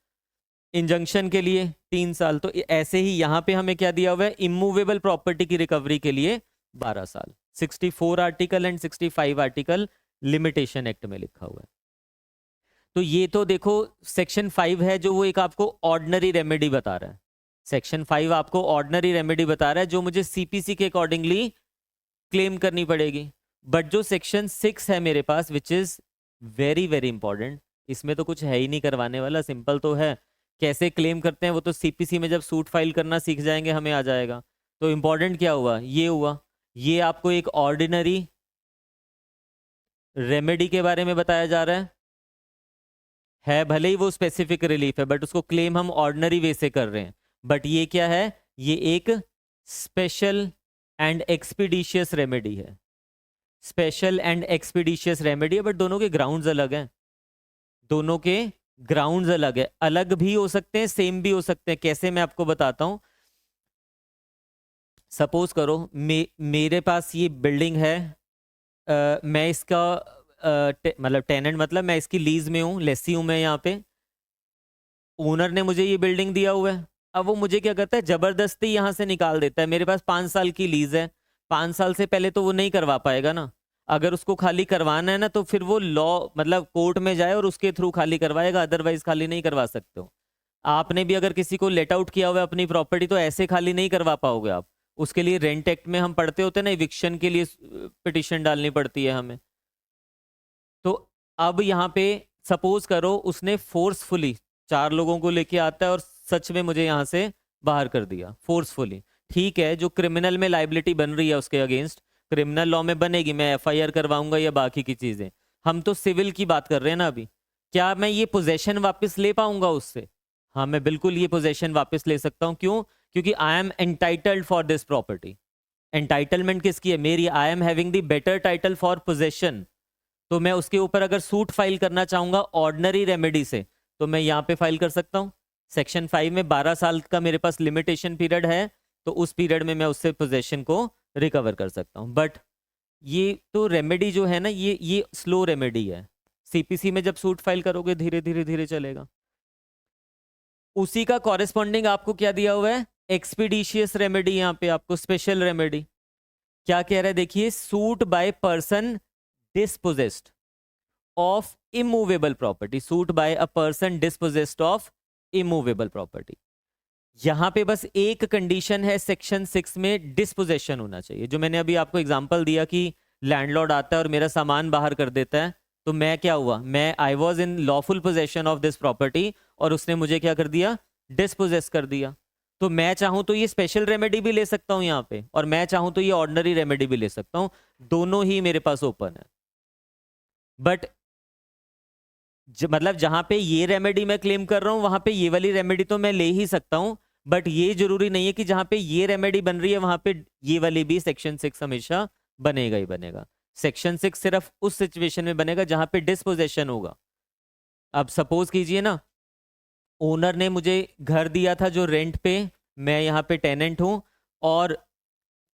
इंजंक्शन के लिए 3 साल। तो ऐसे ही यहाँ पे हमें क्या दिया हुआ है? इमूवेबल प्रॉपर्टी की रिकवरी के लिए 12 साल। 64 article and 65 article limitation act में लिखा हुआ है। तो ये तो देखो सेक्शन 5 है जो वो एक आपको ऑर्डिनरी रेमेडी बता रहा है। सेक्शन 5 आपको ऑर्डिनरी रेमेडी बता रहा है जो मुझे सीपीसी के अकॉर्डिंगली क्लेम करनी पड़ेगी। बट जो सेक्शन 6 है मेरे पास, which is very very important, इसमें तो कुछ है ही नहीं करवाने वाला, सिंपल तो है। कैसे क्लेम करते हैं वो तो सीपीसी में जब सूट फाइल करना सीख जाएंगे हमें आ जाएगा। तो इंपॉर्टेंट क्या हुआ? ये हुआ, ये आपको एक ऑर्डिनरी रेमेडी के बारे में बताया जा रहा है भले ही वो स्पेसिफिक रिलीफ है बट उसको क्लेम हम ऑर्डिनरी वे से कर रहे हैं। बट ये क्या है? ये एक स्पेशल एंड एक्सपीडिशियस रेमेडी है। स्पेशल एंड एक्सपीडिशियस रेमेडी है, बट दोनों के ग्राउंड्स अलग हैं। दोनों के ग्राउंड्स अलग है, अलग भी हो सकते हैं, सेम भी हो सकते हैं। कैसे? मैं आपको बताता हूं। सपोज करो मेरे पास ये बिल्डिंग है, मैं इसका मतलब टेनेंट, मतलब मैं इसकी लीज में हूँ, लेसी हूँ मैं यहाँ पे। ओनर ने मुझे ये बिल्डिंग दिया हुआ है। अब वो मुझे क्या करता है? जबरदस्ती यहाँ से निकाल देता है। मेरे पास 5 साल की लीज है, 5 साल से पहले तो वो नहीं करवा पाएगा ना। अगर उसको खाली करवाना है ना तो फिर वो लॉ मतलब कोर्ट में जाए और उसके थ्रू खाली करवाएगा, अदरवाइज खाली नहीं करवा सकते हो। आपने भी अगर किसी को लेट आउट किया हुआ है अपनी प्रॉपर्टी तो ऐसे खाली नहीं करवा पाओगे आप। उसके लिए रेंट एक्ट में हम पढ़ते होते हैं ना, इविक्शन के लिए पिटिशन डालनी पड़ती है हमें। तो अब यहाँ पे सपोज करो उसने फोर्सफुली 4 लोगों को लेके आता है और सच में मुझे यहाँ से बाहर कर दिया फोर्सफुली। ठीक है, जो क्रिमिनल में लाइबिलिटी बन रही है उसके अगेंस्ट क्रिमिनल लॉ में बनेगी, मैं एफआईआर करवाऊंगा या बाकी की चीजें। हम तो सिविल की बात कर रहे हैं ना अभी। क्या मैं ये पोजेशन वापस ले पाऊंगा उससे? हाँ, मैं बिल्कुल ये पोजेशन वापस ले सकता हूँ। क्यों? क्योंकि आई am entitled for this property. Entitlement किसकी है? मेरी। आई am having the better title for possession. तो मैं उसके ऊपर अगर सूट फाइल करना चाहूंगा ऑर्डिनरी रेमेडी से, तो मैं यहाँ पे फाइल कर सकता हूँ। सेक्शन 5 में 12 साल का मेरे पास लिमिटेशन पीरियड है, तो उस पीरियड में मैं उससे पोजेशन को रिकवर कर सकता हूँ। बट ये तो रेमेडी जो है ना, ये स्लो रेमेडी है। सीपीसी में जब सूट फाइल करोगे धीरे धीरे धीरे चलेगा। उसी का कॉरेस्पॉन्डिंग आपको क्या दिया हुआ है, एक्सपीडिशियस रेमेडी। यहाँ पे आपको स्पेशल रेमेडी क्या कह रहा है, देखिए, suit by person dispossessed of immovable property, suit by a person dispossessed of immovable property. यहां पे बस एक कंडीशन है सेक्शन 6 में, डिस्पोजेशन होना चाहिए। जो मैंने अभी आपको एग्जांपल दिया कि लैंडलॉर्ड आता है और मेरा सामान बाहर कर देता है, तो मैं क्या हुआ, मैं I was in lawful possession of this property और उसने मुझे क्या कर दिया, डिस्पोजेस कर दिया। तो मैं चाहूं तो ये स्पेशल रेमेडी भी ले सकता हूं यहाँ पे, और मैं चाहूं तो ये ऑर्डिनरी रेमेडी भी ले सकता हूं, दोनों ही मेरे पास ओपन है। बट मतलब जहां पे ये रेमेडी मैं क्लेम कर रहा हूं वहां पे ये वाली रेमेडी तो मैं ले ही सकता हूं, बट ये जरूरी नहीं है कि जहां पे ये रेमेडी बन रही है वहां पे ये वाली भी सेक्शन 6 हमेशा बनेगा ही बनेगा। सेक्शन 6 सिर्फ उस सिचुएशन में बनेगा जहां पे डिस्पोजेशन होगा। अब सपोज कीजिए ना, ओनर ने मुझे घर दिया था जो रेंट पे, मैं यहाँ पे टेनेंट हूं, और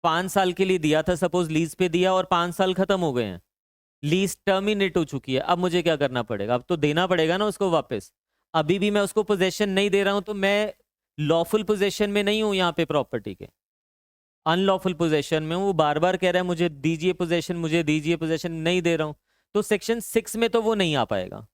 5 साल के लिए दिया था, सपोज लीज पे दिया, और 5 साल खत्म हो गए हैं, लीज टर्मिनेट हो चुकी है। अब मुझे क्या करना पड़ेगा, अब तो देना पड़ेगा ना उसको वापस। अभी भी मैं उसको पोजेशन नहीं दे रहा हूं, तो मैं लॉफुल पोजेशन में नहीं हूं यहाँ पे प्रॉपर्टी के, अनलॉफुल पोजेशन में हूं। वो बार बार कह रहा है मुझे दीजिए पोजेशन, मुझे दीजिए पोजेशन, नहीं दे रहा हूं, तो सेक्शन 6 में तो वो नहीं आ पाएगा।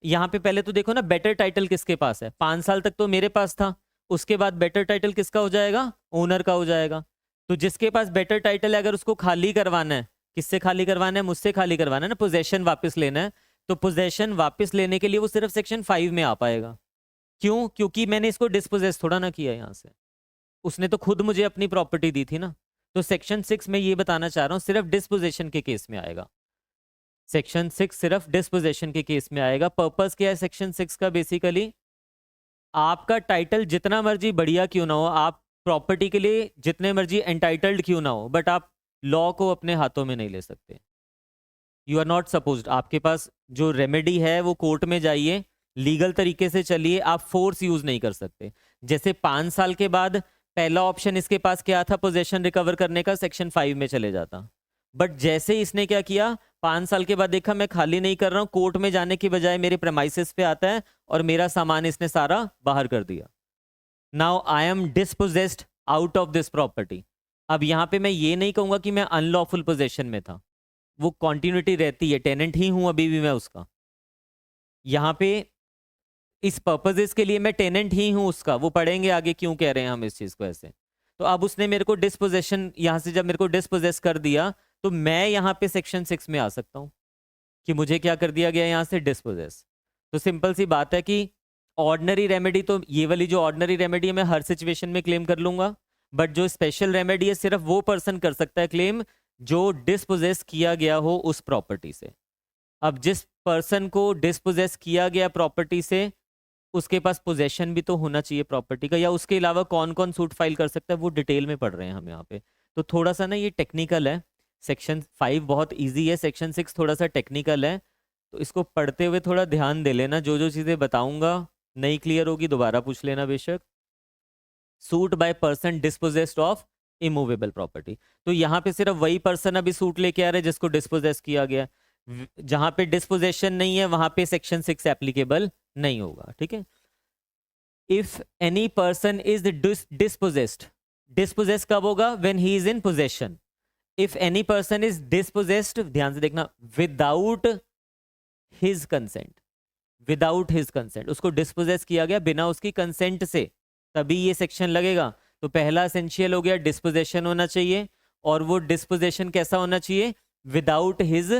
यहाँ पे पहले तो देखो ना, बेटर टाइटल किसके पास है, 5 साल तक तो मेरे पास था, उसके बाद बेटर टाइटल किसका हो जाएगा, ओनर का हो जाएगा। तो जिसके पास बेटर टाइटल है, अगर उसको खाली करवाना है, किससे खाली करवाना है, मुझसे खाली करवाना है ना, पोजेशन वापस लेना है, तो पोजेशन वापस लेने के लिए वो सिर्फ सेक्शन 5 में आ पाएगा। क्यों, क्योंकि मैंने इसको डिस्पोजेस थोड़ा ना किया यहाँ से, उसने तो खुद मुझे अपनी प्रॉपर्टी दी थी ना। तो सेक्शन 6 में ये बताना चाह रहा हूँ सिर्फ डिस्पोजेशन के केस में आएगा, सेक्शन 6 सिर्फ डिस्पोजेशन के केस में आएगा। पर्पस क्या है सेक्शन 6 का, बेसिकली आपका टाइटल जितना मर्जी बढ़िया क्यों ना हो, आप प्रॉपर्टी के लिए जितने मर्जी एंटाइटल्ड क्यों ना हो, बट आप लॉ को अपने हाथों में नहीं ले सकते। यू आर नॉट सपोज्ड, आपके पास जो रेमेडी है वो कोर्ट में जाइए, लीगल तरीके से चलिए, आप फोर्स यूज नहीं कर सकते। जैसे 5 साल के बाद पहला ऑप्शन इसके पास क्या था, पोजेशन रिकवर करने का, सेक्शन 5 में चले जाता। बट जैसे ही इसने क्या किया, 5 साल के बाद देखा मैं खाली नहीं कर रहा हूं, कोर्ट में जाने की बजाय मेरे प्रेमाइसिस पे आता है और मेरा सामान इसने सारा बाहर कर दिया। Now I am dispossessed out of this property. अब यहां पे मैं ये नहीं कहूंगा कि मैं अनलॉफुल पोजेशन में था, वो कॉन्टिन्यूटी रहती है, टेनेंट ही हूं अभी भी मैं उसका। यहाँ पे इस पर्पजेस के लिए मैं टेनेंट ही हूं उसका, वो पढ़ेंगे आगे क्यों कह रहे हैं हम इस चीज को ऐसे। तो अब उसने मेरे को डिस्पोजेशन, यहां से जब मेरे को डिस्पोजेस कर दिया, तो मैं यहाँ पे सेक्शन 6 में आ सकता हूँ कि मुझे क्या कर दिया गया यहाँ से, डिस्पोजेस। तो सिंपल सी बात है कि ऑर्डिनरी रेमेडी, तो ये वाली जो ऑर्डिनरी रेमेडी है मैं हर सिचुएशन में क्लेम कर लूंगा, बट जो स्पेशल रेमेडी है सिर्फ वो पर्सन कर सकता है क्लेम जो डिस्पोजेस किया गया हो उस प्रॉपर्टी से। अब जिस पर्सन को डिस्पोजेस किया गया प्रॉपर्टी से, उसके पास पोजेशन भी तो होना चाहिए प्रॉपर्टी का, या उसके अलावा कौन कौन सूट फाइल कर सकता है वो डिटेल में पढ़ रहे हैं हम यहाँ पे। तो थोड़ा सा ना ये टेक्निकल है, सेक्शन 5 बहुत इजी है, सेक्शन 6 थोड़ा सा टेक्निकल है, तो इसको पढ़ते हुए थोड़ा ध्यान दे लेना। जो जो चीज़ें बताऊंगा नहीं क्लियर होगी दोबारा पूछ लेना बेशक। Suit by person dispossessed of immovable property, तो यहाँ पे सिर्फ वही पर्सन अभी सूट लेके आ रहे हैं जिसको डिस्पोजेस किया गया। जहां पे डिस्पोजेशन नहीं है वहां पे सेक्शन 6 एप्लीकेबल नहीं होगा, ठीक है। If any person is dispossessed, dispossess कब होगा, when he is in possession. If any person is dispossessed, ध्यान से देखना, without his consent, without his consent, उसको डिस्पोजेस किया गया बिना उसकी कंसेंट से, तभी ये सेक्शन लगेगा। तो पहला एसेंशियल हो गया डिस्पोजेशन होना चाहिए, और वो डिस्पोजेशन कैसा होना चाहिए, विदाउट हिज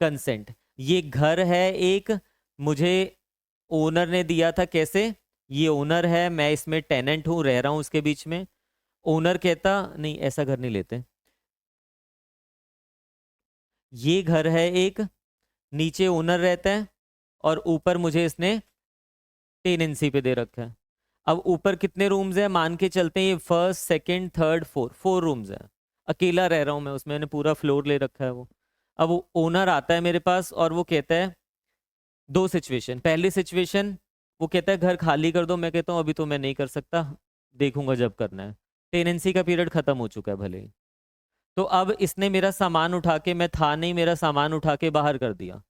कंसेंट। ये घर है एक, मुझे ओनर ने दिया था, कैसे, ये ओनर है, मैं इसमें टेनेंट हूं, रह रहा हूं उसके बीच में। ओनर कहता नहीं, ऐसा घर नहीं लेते, ये घर है एक, नीचे ओनर रहता है और ऊपर मुझे इसने टेनेंसी पे दे रखा है। अब ऊपर कितने रूम्स हैं, मान के चलते हैं ये first second third four, 4 rooms हैं, अकेला रह रहा हूं मैं उसमें, मैंने पूरा फ्लोर ले रखा है वो। अब ओनर आता है मेरे पास और वो कहता है दो सिचुएशन। पहली सिचुएशन वो कहता है घर खाली कर दो, मैं कहता हूँ अभी तो मैं नहीं कर सकता, देखूंगा जब करना है। टेनेंसी का पीरियड खत्म हो चुका है भले ही। तो अब इसने मेरा सामान उठा के, मैं था नहीं, मेरा सामान उठा के बाहर कर दिया।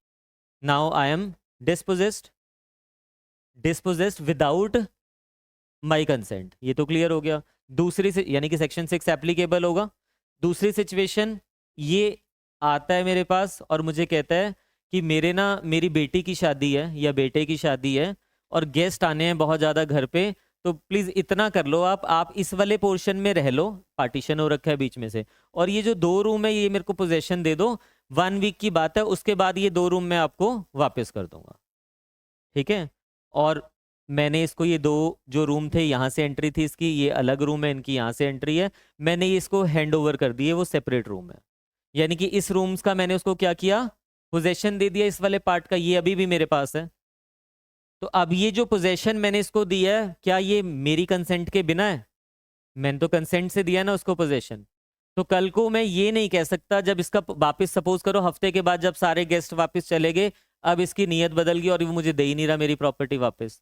Now I am dispossessed, dispossessed without my consent. ये तो क्लियर हो गया। दूसरी से यानी कि सेक्शन 6 एप्लीकेबल होगा। दूसरी सिचुएशन, ये आता है मेरे पास और मुझे कहता है कि मेरी बेटी की शादी है या बेटे की शादी है और गेस्ट आने हैं बहुत ज़्यादा घर पे, तो प्लीज़ इतना कर लो, आप इस वाले पोर्शन में रह लो, पार्टीशन हो रखा है बीच में से, और ये जो 2 रूम है ये मेरे को पोजेशन दे दो। 1 वीक की बात है, उसके बाद ये 2 रूम मैं आपको वापस कर दूंगा। ठीक है। और मैंने इसको ये 2 जो रूम थे यहाँ से एंट्री थी इसकी, ये अलग रूम है, इनकी यहाँ से एंट्री है, मैंने ये इसको हैंड ओवर कर दिए, वो सेपरेट रूम है। यानी कि इस रूम्स का मैंने उसको क्या किया, पोजेशन दे दिया, इस वाले पार्ट का ये अभी भी मेरे पास है। तो अब ये जो पोजेशन मैंने इसको दिया है, क्या ये मेरी कंसेंट के बिना है? मैंने तो कंसेंट से दिया ना उसको पोजेशन। तो कल को मैं ये नहीं कह सकता जब इसका वापस, सपोज करो हफ्ते के बाद जब सारे गेस्ट वापस चले गए, अब इसकी नीयत बदल गई और वो मुझे दे ही नहीं रहा मेरी प्रॉपर्टी वापस,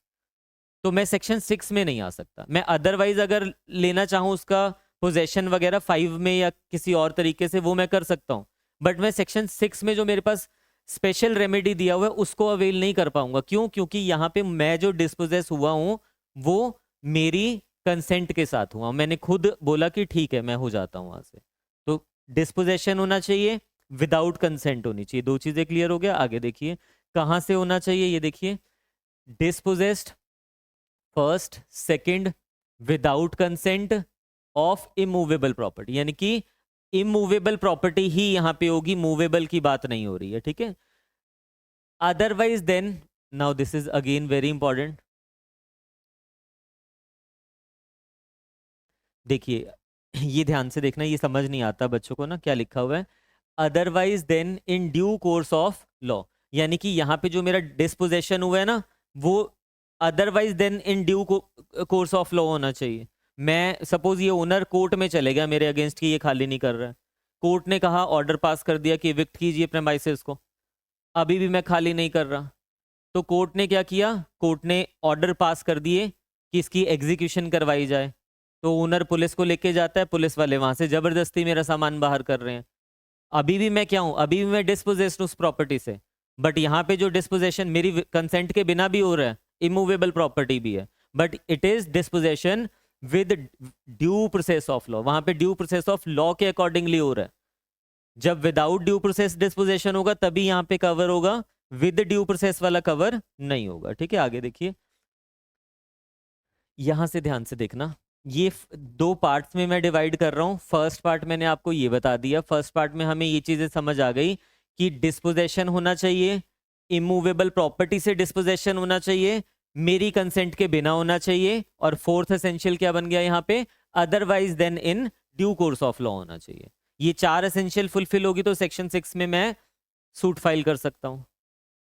तो मैं सेक्शन 6 में नहीं आ सकता। मैं अदरवाइज अगर लेना चाहूँ उसका पोजेशन वगैरह 5 में या किसी और तरीके से, वो मैं कर सकता हूँ। बट मैं सेक्शन 6 में जो मेरे पास स्पेशल रेमेडी दिया हुआ है उसको अवेल नहीं कर पाऊंगा। क्यों? क्योंकि यहाँ पे मैं जो डिस्पोजेस हुआ हूँ वो मेरी कंसेंट के साथ हुआ, मैंने खुद बोला कि ठीक है मैं हो जाता हूँ वहां से। तो डिस्पोजेशन होना चाहिए, विदाउट कंसेंट होनी चाहिए। 2 चीजें क्लियर हो गया। आगे देखिए कहाँ से होना चाहिए, ये देखिए dispossessed first, second, without consent of immovable property, यानी कि इमूवेबल प्रॉपर्टी ही यहां पे होगी, मूवेबल की बात नहीं हो रही है। ठीक है। Otherwise then, now this is again very important, देखिए ये ध्यान से देखना, ये समझ नहीं आता बच्चों को ना क्या लिखा हुआ है। Otherwise than in due course of law, यानी कि यहाँ पे जो मेरा डिस्पोजेशन हुआ है ना, वो otherwise than in due course of law होना चाहिए। मैं सपोज ये ओनर कोर्ट में चले गया मेरे अगेंस्ट कि ये खाली नहीं कर रहा है, कोर्ट ने कहा, ऑर्डर पास कर दिया कि इविक्ट कीजिए प्रेमाइसेस को, अभी भी मैं खाली नहीं कर रहा, तो कोर्ट ने क्या किया, कोर्ट ने ऑर्डर पास कर दिए कि इसकी एग्जीक्यूशन करवाई जाए। तो ओनर पुलिस को लेके जाता है, पुलिस वाले वहां से जबरदस्ती मेरा सामान बाहर कर रहे हैं, अभी भी मैं क्या हूं, अभी भी मैं डिस्पोजेस्ड उस प्रॉपर्टी से। बट यहाँ पे जो डिस्पोजेशन मेरी कंसेंट के बिना भी हो रहा है, इमूवेबल प्रॉपर्टी भी है, but it is disposition with due process of law, वहां पे ड्यू प्रोसेस ऑफ लॉ के अकॉर्डिंगली हो रहा है। जब विदाउट ड्यू प्रोसेस डिस्पोजेशन होगा तभी यहाँ पे कवर होगा, विद ड्यू प्रोसेस वाला कवर नहीं होगा। ठीक है। आगे देखिए, यहां से ध्यान से देखना, ये 2 पार्ट्स में मैं डिवाइड कर रहा हूं। फर्स्ट पार्ट मैंने आपको ये बता दिया, फर्स्ट पार्ट में हमें ये चीजें समझ आ गई कि डिस्पोजेशन होना चाहिए, इमूवेबल प्रॉपर्टी से डिस्पोजेशन होना चाहिए, मेरी कंसेंट के बिना होना चाहिए, और फोर्थ एसेंशियल क्या बन गया यहाँ पे, otherwise than in due course of law होना चाहिए। ये 4 एसेंशियल फुलफिल होगी तो सेक्शन 6 में मैं सूट फाइल कर सकता हूं।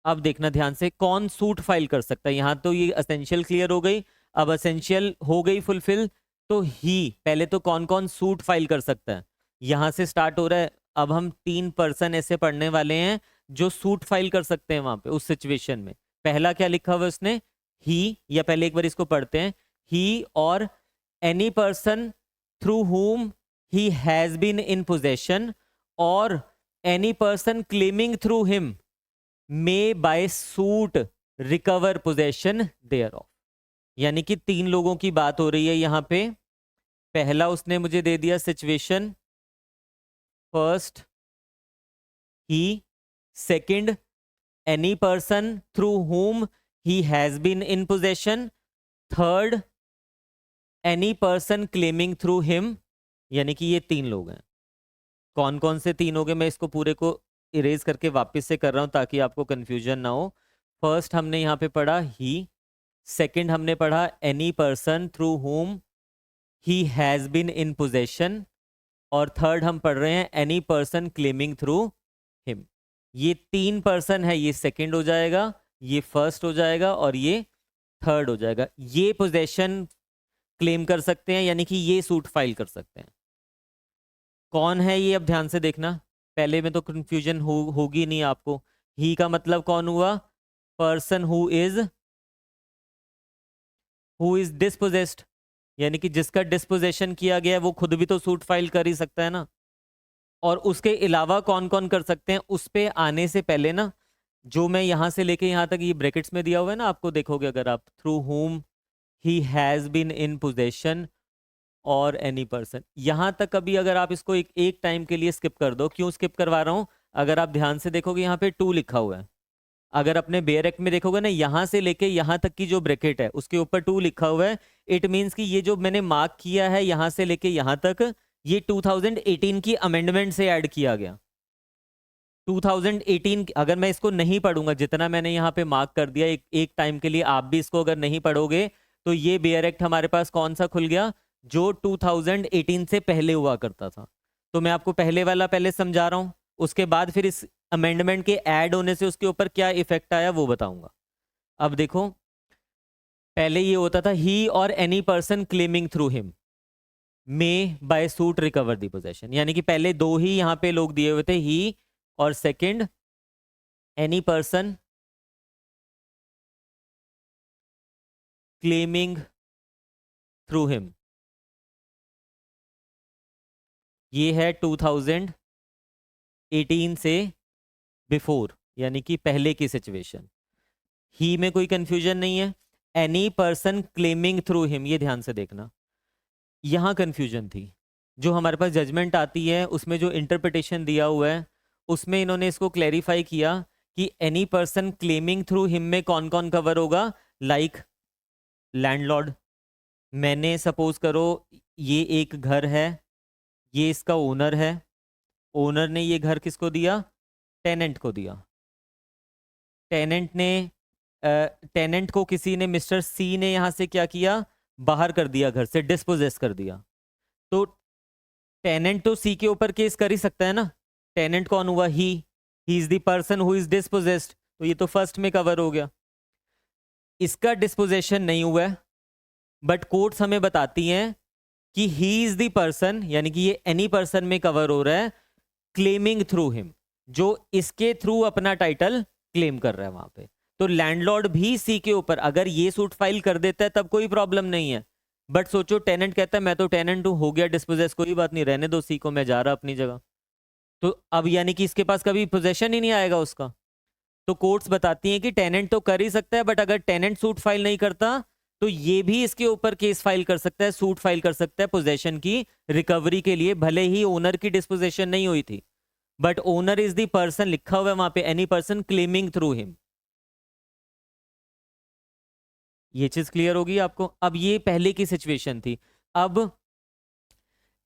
अब देखना ध्यान से, कौन सूट फाइल कर सकता है, यहां तो ये एसेंशियल क्लियर हो गई, अब एसेंशियल हो गई फुलफिल, तो ही पहले तो कौन कौन सूट फाइल कर सकता है, यहां से स्टार्ट हो रहा है। अब हम 3 पर्सन ऐसे पढ़ने वाले हैं जो सूट फाइल कर सकते हैं वहां पे उस सिचुएशन में। पहला क्या लिखा हुआ है उसने, ही, या पहले एक बार इसको पढ़ते हैं, ही और any person through whom he has been in possession or any person claiming through him may by suit recover possession thereof। यानी कि 3 लोगों की बात हो रही है यहाँ पे। पहला उसने मुझे दे दिया situation, first he, second any person through whom he has been in possession, third any person claiming through him, यानी कि ये 3 लोग हैं। कौन कौन से 3 हो गए, मैं इसको पूरे को इरेज करके वापस से कर रहा हूं ताकि आपको कंफ्यूजन ना हो। फर्स्ट हमने यहाँ पे पढ़ा ही, सेकंड हमने पढ़ा any person through whom he has been in possession, और थर्ड हम पढ़ रहे हैं any person claiming through him. ये 3 पर्सन है, ये सेकंड हो जाएगा, ये फर्स्ट हो जाएगा और ये थर्ड हो जाएगा। ये पोजेशन क्लेम कर सकते हैं, यानी कि ये सूट फाइल कर सकते हैं। कौन है ये, अब ध्यान से देखना। पहले में तो कंफ्यूजन होगी नहीं आपको। ही का मतलब कौन हुआ? पर्सन हु इज डिस्पोजेस्ड, यानी कि जिसका डिस्पोजेशन किया गया है वो खुद भी तो सूट फाइल कर ही सकता है ना। और उसके अलावा कौन कौन कर सकते हैं उस पे आने से पहले ना, जो मैं यहां से लेके यहां तक ये ब्रैकेट्स में दिया हुआ है ना, आपको देखोगे अगर आप, through whom he has been in possession और एनी पर्सन, यहां तक अभी अगर आप इसको एक टाइम के लिए स्किप कर दो। क्यों स्किप करवा रहा हूं? अगर आप ध्यान से देखोगे यहाँ पे 2 लिखा हुआ है। अगर अपने बेयर एक्ट में देखोगे ना, यहां से लेके यहां तक की जो ब्रैकेट है उसके ऊपर 2 लिखा हुआ है। इट मींस कि ये जो मैंने मार्क किया है यहां से लेके यहां तक, ये 2018 की अमेंडमेंट से ऐड किया गया। 2018, अगर मैं इसको नहीं पढ़ूंगा, जितना मैंने यहाँ पे मार्क कर दिया एक टाइम के लिए, आप भी इसको अगर नहीं पढ़ोगे तो ये बेयर एक्ट हमारे पास कौन सा खुल गया? जो 2018 से पहले हुआ करता था। तो मैं आपको पहले वाला पहले समझा रहा हूं, उसके बाद फिर इस अमेंडमेंट के ऐड होने से उसके ऊपर क्या इफेक्ट आया वो बताऊंगा। अब देखो, पहले ये होता था ही और any person claiming through him may by suit recover the possession, यानी कि पहले 2 ही यहाँ पे लोग दिए हुए थे, ही और second any person claiming through him. ये है 2018 से बिफोर, यानी कि पहले की सिचुएशन। ही में कोई कंफ्यूजन नहीं है। Any person claiming through him, ये ध्यान से देखना, यहां कंफ्यूजन थी। जो हमारे पास जजमेंट आती है उसमें जो इंटरप्रिटेशन दिया हुआ है उसमें इन्होंने इसको क्लैरिफाई किया कि any person claiming through him में कौन कौन कवर होगा। लाइक लैंडलॉर्ड, मैंने सपोज करो ये एक घर है, ये इसका ओनर है, ओनर ने ये घर किसको दिया? टेनेंट को दिया। टेनेंट ने टेनेंट को किसी ने, मिस्टर सी ने यहां से क्या किया? बाहर कर दिया, घर से डिस्पोजेस कर दिया। तो टेनेंट तो सी के ऊपर केस कर ही सकता है ना। टेनेंट कौन हुआ? He is the person who is dispossessed, तो ये तो फर्स्ट में कवर हो गया। इसका डिस्पोजेशन नहीं हुआ है, बट कोर्ट्स हमें बताती हैं कि ही इज द पर्सन, यानी कि ये एनी पर्सन में कवर हो रहा है, क्लेमिंग थ्रू हिम, जो इसके थ्रू अपना टाइटल क्लेम कर रहा है वहां पे। तो लैंडलॉर्ड भी सी के ऊपर अगर ये सूट फाइल कर देता है तब कोई प्रॉब्लम नहीं है। बट सोचो टेनेंट कहता है मैं तो टेनेंट हूं, हो गया डिस्पोजेस, कोई बात नहीं, रहने दो सी को, मैं जा रहा अपनी जगह। तो अब यानी कि इसके पास कभी पोजेशन ही नहीं आएगा उसका। तो कोर्ट्स बताती हैं कि टेनेंट तो कर ही सकता है, बट अगर टेनेंट सूट फाइल नहीं करता तो ये भी इसके ऊपर केस फाइल कर सकता है, सूट फाइल कर सकता है पोजेशन की रिकवरी के लिए, भले ही ओनर की डिस्पोजेशन नहीं हुई थी। But owner is the person लिखा हुआ है वहां पे, any person claiming through him. ये चीज क्लियर होगी आपको? अब ये पहले की सिचुएशन थी। अब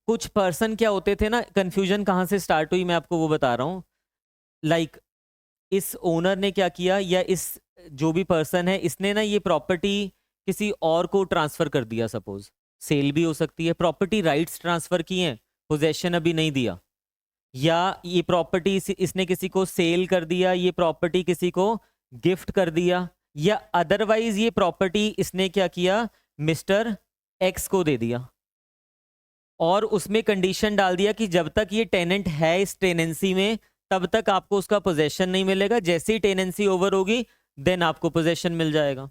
कुछ पर्सन क्या होते थे ना, कंफ्यूजन कहां से स्टार्ट हुई मैं आपको वो बता रहा हूं। लाइक इस ओनर ने क्या किया, या इस जो भी पर्सन है इसने ना ये प्रॉपर्टी किसी और को ट्रांसफर कर दिया। सपोज सेल भी हो सकती है, प्रॉपर्टी राइट्स ट्रांसफर किए हैं, पोजेशन अभी नहीं दिया। या ये प्रॉपर्टी इसने किसी को सेल कर दिया, ये प्रॉपर्टी किसी को गिफ्ट कर दिया, या अदरवाइज ये प्रॉपर्टी इसने क्या किया, मिस्टर एक्स को दे दिया, और उसमें कंडीशन डाल दिया कि जब तक ये टेनेंट है इस टेनेंसी में तब तक आपको उसका पोजेशन नहीं मिलेगा, जैसे ही टेनेंसी ओवर होगी देन आपको पोजेशन मिल जाएगा।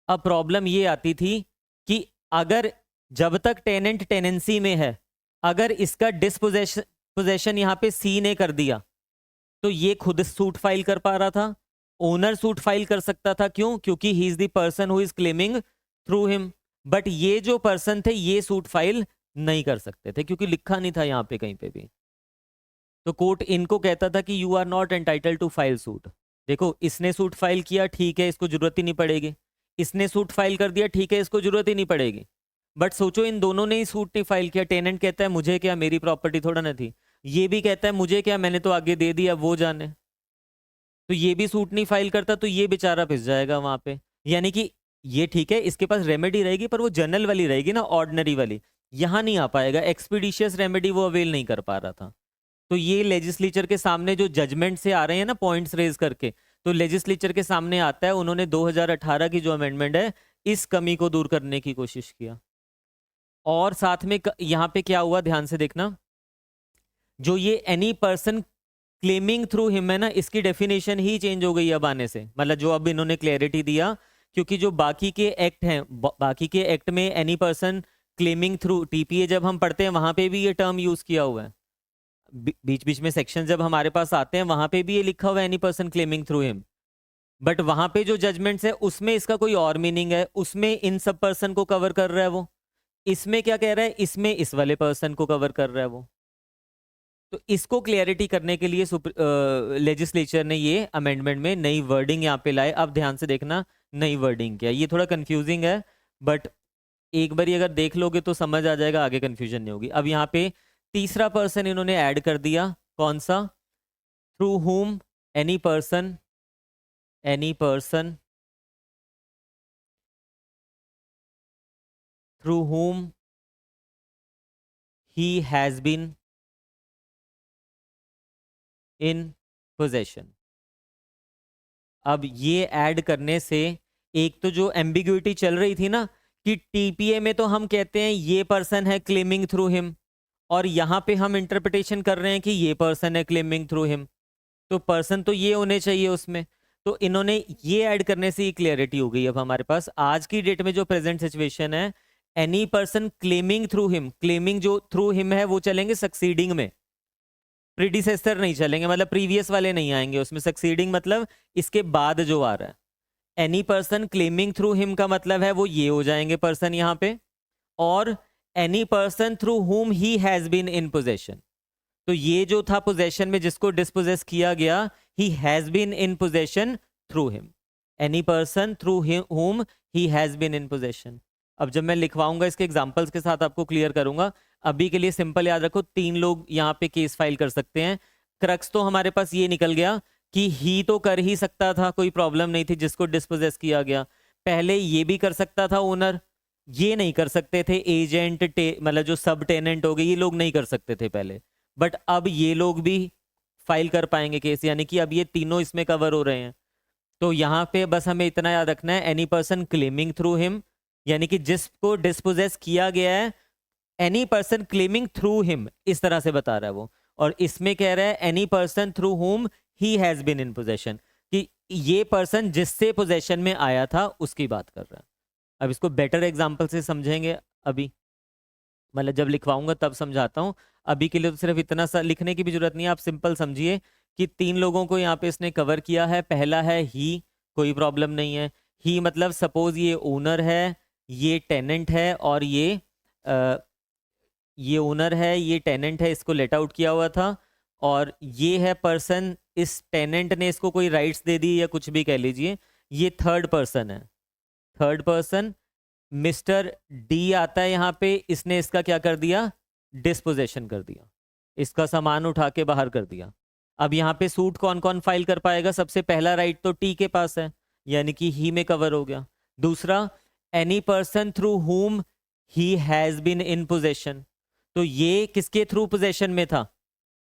अब प्रॉब्लम ये आती थी कि अगर जब तक टेनेंट टेनेंसी में है, अगर इसका डिस्पोजेशन यहां पे सी ने कर दिया तो ये खुद सूट फाइल कर पा रहा था, ओनर सूट फाइल कर सकता था। क्यों? क्योंकि ही is the person who is claiming through him. But ये जो पर्सन थे ये सूट फाइल नहीं कर सकते थे क्योंकि लिखा नहीं था यहां पे कहीं पे भी। तो कोर्ट इनको कहता था कि you are not entitle to file suit. देखो इसने सूट फाइल किया, ठीक है, इसको जरूरत ही नहीं पड़ेगी। इसने सूट फाइल कर दिया, ठीक है, इसको जरूरत ही नहीं पड़ेगी। बट सोचो इन दोनों ने ही सूट नहीं फाइल किया। टेनेंट कहता है मुझे क्या, मेरी प्रॉपर्टी थोड़ा ना थी। ये भी कहता है मुझे क्या, मैंने तो आगे दे दिया, वो जाने। तो ये भी सूट नहीं फाइल करता तो ये बेचारा पिस जाएगा वहां पे। यानी कि ये ठीक है, इसके पास रेमेडी रहेगी पर वो जनरल वाली रहेगी ना, ऑर्डिनरी वाली, यहां नहीं आ पाएगा। एक्सपीडिशियस रेमेडी वो अवेल नहीं कर पा रहा था। तो ये लेजिस्लेचर के सामने जो जजमेंट से आ रहे हैं ना पॉइंट्स रेज करके, तो लेजिस्लेचर के सामने आता है, उन्होंने 2018 की जो अमेंडमेंट है इस कमी को दूर करने की कोशिश किया। और साथ में यहाँ पे क्या हुआ ध्यान से देखना, जो ये any person claiming through him है ना, इसकी डेफिनेशन ही चेंज हो गई अब आने से, मतलब जो अब इन्होंने क्लैरिटी दिया, क्योंकि जो बाकी के एक्ट हैं, बाकी के एक्ट में any person claiming through, TPA जब हम पढ़ते हैं वहां पे भी ये टर्म यूज किया हुआ है, बीच बीच में सेक्शन जब हमारे पास आते हैं वहां पे भी ये लिखा हुआ है any person claiming through him, but वहां पे जो जजमेंट्स है उसमें इसका कोई और मीनिंग है, उसमें इन सब पर्सन को कवर कर रहा है वो, इसमें क्या कह रहा है, इसमें इस वाले पर्सन को कवर कर रहा है वो। तो इसको क्लियरिटी करने के लिए लेजिस्लेचर ने ये अमेंडमेंट में नई वर्डिंग यहाँ पे लाए। अब ध्यान से देखना नई वर्डिंग क्या है, ये थोड़ा कंफ्यूजिंग है बट एक बार अगर देख लोगे तो समझ आ जाएगा, आगे कंफ्यूजन नहीं होगी। अब यहाँ पे तीसरा पर्सन इन्होंने ऐड कर दिया, कौन सा, थ्रू हुम any person through whom he has been in possession. अब ये ऐड करने से एक तो जो एम्बिग्युइटी चल रही थी ना कि टीपीए में तो हम कहते हैं ये पर्सन है क्लेमिंग थ्रू हिम, और यहाँ पे हम इंटरप्रिटेशन कर रहे हैं कि ये पर्सन है क्लेमिंग थ्रू हिम, तो पर्सन तो ये होने चाहिए उसमें। तो इन्होंने ये ऐड करने से ये क्लियरिटी हो गई अब हमारे पास। आज की डेट में जो प्रेजेंट सिचुएशन है, any person claiming through him, claiming जो थ्रू हिम है वो चलेंगे सक्सीडिंग में, प्रीडिसेसर नहीं चलेंगे, मतलब प्रीवियस वाले नहीं आएंगे उसमें। सक्सीडिंग मतलब इसके बाद जो आ रहा है। Any person claiming through him का मतलब है वो ये हो जाएंगे पर्सन यहाँ पे, और any person through whom he has been in possession, तो ये जो था पोजेशन में जिसको डिस्पोजेस किया गया, he has been in possession through him, any person through whom he has been in possession. अब जब मैं लिखवाऊंगा इसके एग्जांपल्स के साथ आपको क्लियर करूंगा। अभी के लिए सिंपल याद रखो, 3 लोग यहाँ पे केस फाइल कर सकते हैं। क्रक्स तो हमारे पास ये निकल गया कि ही तो कर ही सकता था, कोई प्रॉब्लम नहीं थी जिसको डिस्पोजेस किया गया। पहले ये भी कर सकता था ओनर, ये नहीं कर सकते थे एजेंट, मतलब जो सब टेनेंट हो गए ये लोग नहीं कर सकते थे पहले, बट अब ये लोग भी फाइल कर पाएंगे केस, यानी कि अब ये तीनों इसमें कवर हो रहे हैं। तो यहाँ पे बस हमें इतना याद रखना है, any person claiming through him, यानी कि जिसको डिस्पोजेस किया गया है, any person claiming through him, इस तरह से बता रहा है वो। और इसमें कह रहा है any person through whom he has been in possession, कि ये पर्सन जिससे पोजेशन में आया था उसकी बात कर रहा है। अब इसको बेटर एग्जांपल से समझेंगे, अभी मतलब जब लिखवाऊंगा तब समझाता हूँ। अभी के लिए तो सिर्फ इतना सा लिखने की भी जरूरत नहीं है, आप सिंपल समझिए कि 3 लोगों को यहाँ पे इसने कवर किया है। पहला है ही, कोई प्रॉब्लम नहीं है। ही मतलब सपोज ये ओनर है, ये टेनेंट है, और ये ओनर है, ये टेनेंट है, इसको लेट आउट किया हुआ था, और ये है पर्सन, इस टेनेंट ने इसको कोई राइट्स दे दी या कुछ भी कह लीजिए। ये थर्ड पर्सन है, थर्ड पर्सन मिस्टर डी आता है यहाँ पे, इसने इसका क्या कर दिया, डिस्पोजेशन कर दिया, इसका सामान उठा के बाहर कर दिया। अब यहाँ पे सूट कौन कौन फाइल कर पाएगा, सबसे पहला राइट तो टी के पास है, यानी कि ही में कवर हो गया। दूसरा, any person through whom he has been in possession, तो ये किसके थ्रू पोजेशन में था,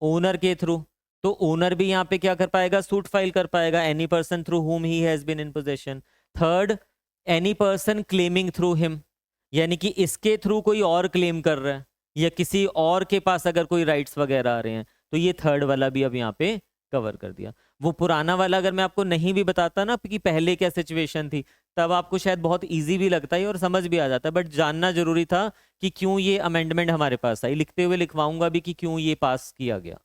ओनर के थ्रू, तो ओनर भी यहाँ पे क्या कर पाएगा, सूट फाइल कर पाएगा, any person through whom he has been in possession. Third, any person claiming through him, यानी कि इसके थ्रू कोई और क्लेम कर रहा है या किसी और के पास अगर कोई राइट्स वगैरह आ रहे हैं, तो ये थर्ड वाला भी अब यहाँ पे कवर कर दिया। वो पुराना वाला अगर मैं आपको नहीं भी बताता ना कि पहले क्या सिचुएशन थी, तब आपको शायद बहुत इजी भी लगता है और समझ भी आ जाता है, बट जानना जरूरी था कि क्यों ये अमेंडमेंट हमारे पास आई। लिखते हुए लिखवाऊंगा भी कि क्यों ये पास किया गया,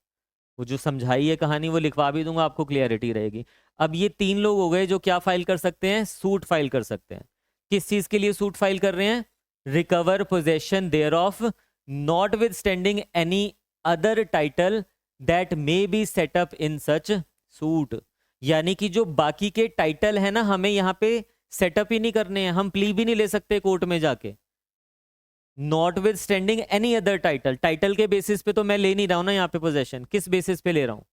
वो जो समझाई है कहानी वो लिखवा भी दूंगा, आपको क्लियरिटी रहेगी। अब ये 3 लोग हो गए जो क्या फाइल कर सकते हैं, सूट फाइल कर सकते हैं। किस चीज के लिए सूट फाइल कर रहे हैं, recover possession thereof, notwithstanding any other title that may be set up in such suit, यानी कि जो बाकी के टाइटल है ना, हमें यहाँ पे सेटअप ही नहीं करने हैं, हम प्ली भी नहीं ले सकते कोर्ट में जाके। Not with standing any other title, title के बेसिस पे तो मैं ले नहीं रहा हूं ना यहाँ पे पोजेशन, किस बेसिस पे ले रहा हूँ,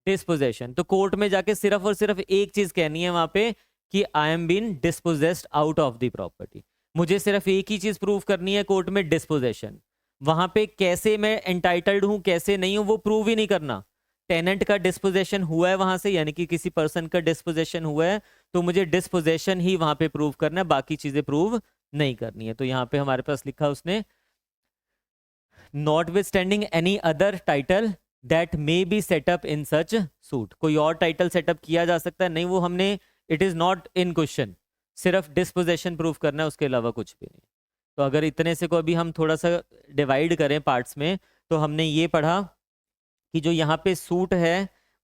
डिस्पोजेशन। तो कोर्ट में जाके सिर्फ और सिर्फ एक चीज कहनी है वहां पे कि I am been dispossessed out of the property, मुझे सिर्फ एक ही चीज प्रूव करनी है कोर्ट में, डिस्पोजेशन। वहां पे कैसे मैं एंटाइटल्ड हूं कैसे नहीं हूं वो प्रूव ही नहीं करना, टेनेंट का डिस्पोजेशन हुआ है वहां से, यानी कि किसी पर्सन का डिस्पोजेशन हुआ है, तो मुझे डिस्पोजेशन ही वहां पे प्रूव करना है, बाकी चीजें प्रूव नहीं करनी है। तो यहाँ पे हमारे पास लिखा उसने, not with standing any other title that may be set up in such suit. कोई और टाइटल सेटअप किया जा सकता है? नहीं, वो हमने, it is not in question, सिर्फ डिस्पोजेशन प्रूफ करना है, उसके अलावा कुछ भी नहीं। तो अगर इतने से को अभी हम थोड़ा सा डिवाइड करें पार्ट्स में, तो हमने ये पढ़ा कि जो यहाँ पे सूट है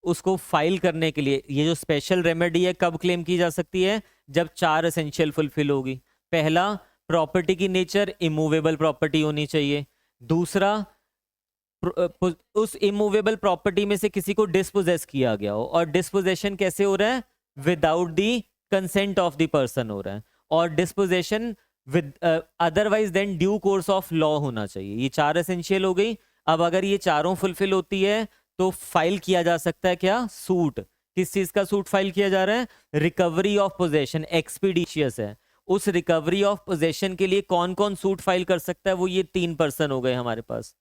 उसको फाइल करने के लिए ये जो स्पेशल रेमेडी है कब क्लेम की जा सकती है? जब 4 एसेंशियल फुलफिल होगी। पहला, प्रॉपर्टी की नेचर इमूवेबल प्रॉपर्टी होनी चाहिए। दूसरा, उस इमूवेबल प्रॉपर्टी में से किसी को डिस्पोजेस किया गया हो, और डिस्पोजेशन कैसे हो रहा है? Without the consent of the person हो रहा है, और dispossession with otherwise than due course of law होना चाहिए। ये 4 एसेंशियल हो गई। अब अगर ये चारों फुलफिल होती है तो फाइल किया जा सकता है क्या? सूट। किस चीज का सूट फाइल किया जा रहा है? रिकवरी ऑफ पोजेशन, एक्सपीडिशियस है। उस रिकवरी ऑफ पोजेशन के लिए कौन कौन सूट फाइल कर सकता है? वो ये 3 पर्सन हो गए हमारे पास।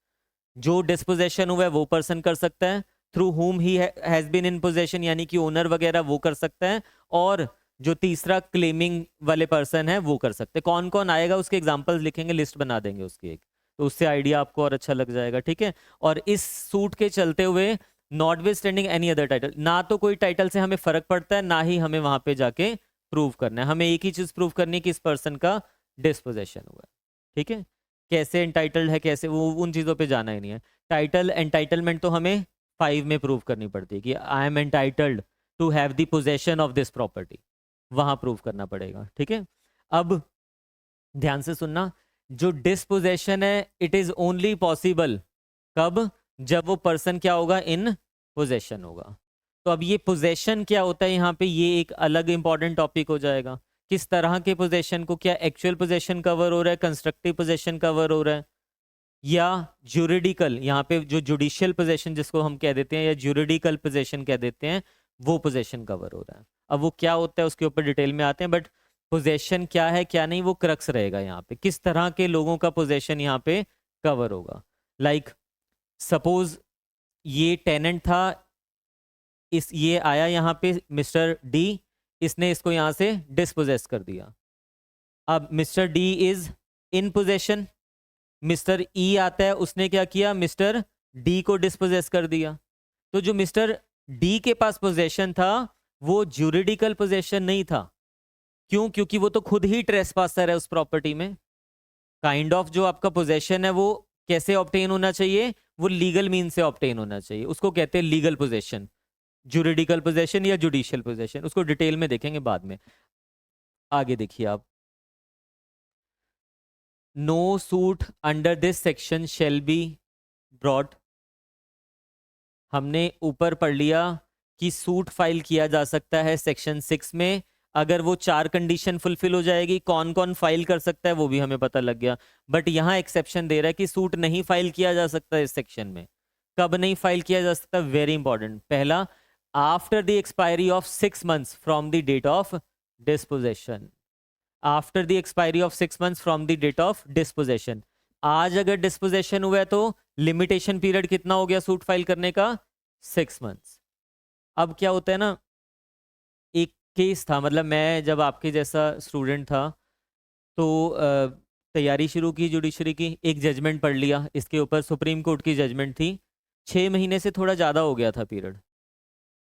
जो डिस्पोजेशन हुआ है वो पर्सन कर सकता है, through whom he has been in possession, यानी कि ओनर वगैरह वो कर सकता है, और जो तीसरा क्लेमिंग वाले पर्सन है वो कर सकते हैं। कौन कौन आएगा उसके एग्जांपल्स लिखेंगे, लिस्ट बना देंगे उसकी एक, तो उससे आइडिया आपको और अच्छा लग जाएगा। ठीक है, और इस सूट के चलते हुए not with standing any other title, ना तो कोई टाइटल से हमें फर्क पड़ता है, ना ही हमें वहां पे जाके प्रूव करना है। हमें एक ही चीज प्रूव करनी है कि इस पर्सन का डिस्पोजेशन हुआ है। ठीक है, कैसे एंटाइटल्ड है, कैसे, वो उन चीज़ों पे जाना ही नहीं है। टाइटल एंटाइटलमेंट तो हमें 5 में प्रूव करनी पड़ती है कि I am entitled to have the possession of this property, वहां प्रूव करना पड़ेगा। ठीक है, अब ध्यान से सुनना, जो डिस्पोजेशन है इट इज ओनली पॉसिबल कब? जब वो पर्सन क्या होगा? इन पोजेशन होगा। तो अब ये पोजेशन क्या होता है यहाँ पे, ये एक अलग इंपॉर्टेंट टॉपिक हो जाएगा। किस तरह के पोजेशन को, क्या एक्चुअल पोजेशन कवर हो रहा है, कंस्ट्रक्टिव पोजेशन कवर हो रहा है, या ज्यूरिडिकल, यहाँ पे जो जुडिशियल पोजेशन जिसको हम कह देते हैं, या ज्यूरिडिकल पोजेशन कह देते हैं, वो पोजेशन कवर हो रहा है। अब वो क्या होता है उसके ऊपर डिटेल में आते हैं, बट पोजेशन क्या है क्या नहीं वो क्रक्स रहेगा यहाँ पे। किस तरह के लोगों का पोजेशन यहाँ पे कवर होगा? लाइक सपोज ये टेनेंट था, ये आया यहाँ पे मिस्टर डी, इसने इसको यहाँ से डिस्पोजेस कर दिया। अब mister D is in possession, mister E आता है, उसने क्या किया? मिस्टर डी को डिस्पोजेस कर दिया। तो जो मिस्टर डी के पास पोजेशन था वो ज्यूरिडिकल पोजेशन नहीं था। क्यों? क्योंकि वो तो खुद ही ट्रेसपासर है उस प्रॉपर्टी में। काइंड ऑफ जो आपका पोजेशन है वो कैसे ऑब्टेन होना चाहिए? वो लीगल मीन से ऑब्टेन होना चाहिए, उसको कहते हैं लीगल पोजेशन, ज्यूरिडिकल पोजेशन या जुडिशियल पोजेशन। उसको डिटेल में देखेंगे बाद में। आगे देखिए आप, no suit under this section shall be brought. हमने ऊपर पढ़ लिया कि सूट फाइल किया जा सकता है सेक्शन 6 में अगर वो 4 कंडीशन फुलफिल हो जाएगी। कौन कौन फाइल कर सकता है वो भी हमें पता लग गया, बट यहाँ एक्सेप्शन दे रहा है कि सूट नहीं फाइल किया जा सकता इस सेक्शन में। कब नहीं फाइल किया जा सकता? Very important. पहला, after the expiry of 6 months from the date of dispossession. After the expiry of 6 months from the date of dispossession. आज अगर डिस्पोजेशन हुआ है तो लिमिटेशन पीरियड कितना हो गया सूट फाइल करने का? 6 मंथ्स। अब क्या होता है ना, एक केस था, मतलब मैं जब आपके जैसा स्टूडेंट था तो तैयारी शुरू की जुडिशरी की, एक जजमेंट पढ़ लिया इसके ऊपर, सुप्रीम कोर्ट की जजमेंट थी। 6 महीने से थोड़ा ज़्यादा हो गया था पीरियड,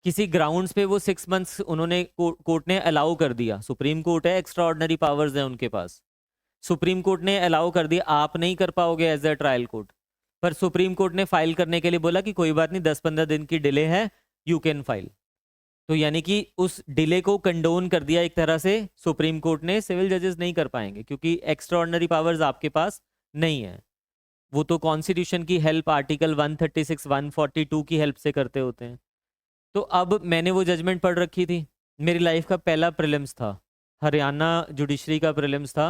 किसी ग्राउंड्स पे वो 6 मंथ्स उन्होंने कोर्ट ने अलाउ कर दिया। सुप्रीम कोर्ट है, एक्स्ट्रा ऑर्डनरी पावर्स है उनके पास, सुप्रीम कोर्ट ने अलाउ कर दिया। आप नहीं कर पाओगे एज अ ट्रायल कोर्ट, पर सुप्रीम कोर्ट ने फाइल करने के लिए बोला कि कोई बात नहीं, 10-15 दिन की डिले है, यू कैन फाइल। तो यानी कि उस डिले को कंडोन कर दिया एक तरह से सुप्रीम कोर्ट ने। सिविल जजेस नहीं कर पाएंगे क्योंकि एक्स्ट्रा ऑर्डनरी पावर्स आपके पास नहीं है, वो तो कॉन्स्टिट्यूशन की हेल्प आर्टिकल 136 142 की हेल्प से करते होते हैं। तो अब मैंने वो जजमेंट पढ़ रखी थी, मेरी लाइफ का पहला प्रीलिम्स था, हरियाणा जुडिशरी का प्रीलिम्स था,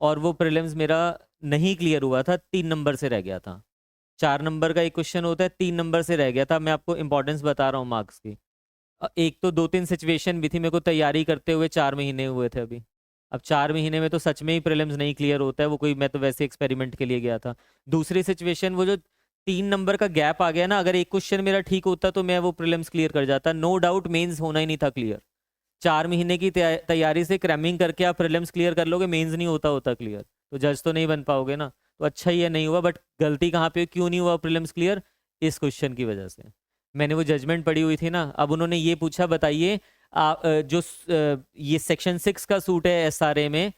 और वो प्रीलिम्स मेरा नहीं क्लियर हुआ था, 3 नंबर से रह गया था। 4 नंबर का एक क्वेश्चन होता है, 3 नंबर से रह गया था। मैं आपको इंपॉर्टेंस बता रहा हूँ मार्क्स की। एक तो 2-3 सिचुएशन भी थी, मेरे को तैयारी करते हुए 4 महीने हुए थे अभी। अब 4 महीने में तो सच में ही प्रीलिम्स नहीं क्लियर होता है, वो कोई, मैं तो वैसे एक्सपेरिमेंट के लिए गया था। दूसरी सिचुएशन, वो जो 3 नंबर का गैप आ गया ना, अगर एक क्वेश्चन मेरा ठीक होता तो मैं वो प्रीलिम्स क्लियर कर जाता। नो डाउट मेंस होना ही नहीं था क्लियर। 4 महीने की तैयारी से क्रैमिंग करके आप प्रीलिम्स क्लियर कर लोगे, मेंस नहीं होता क्लियर, तो जज तो नहीं बन पाओगे ना। तो अच्छा ही है नहीं हुआ, बट गलती कहाँ पे, क्यों नहीं हुआ प्रीलिम्स क्लियर? इस क्वेश्चन की वजह से। मैंने वो जजमेंट पढ़ी हुई थी ना, अब उन्होंने ये पूछा बताइए ये सेक्शन 6 का सूट है एसआरए में,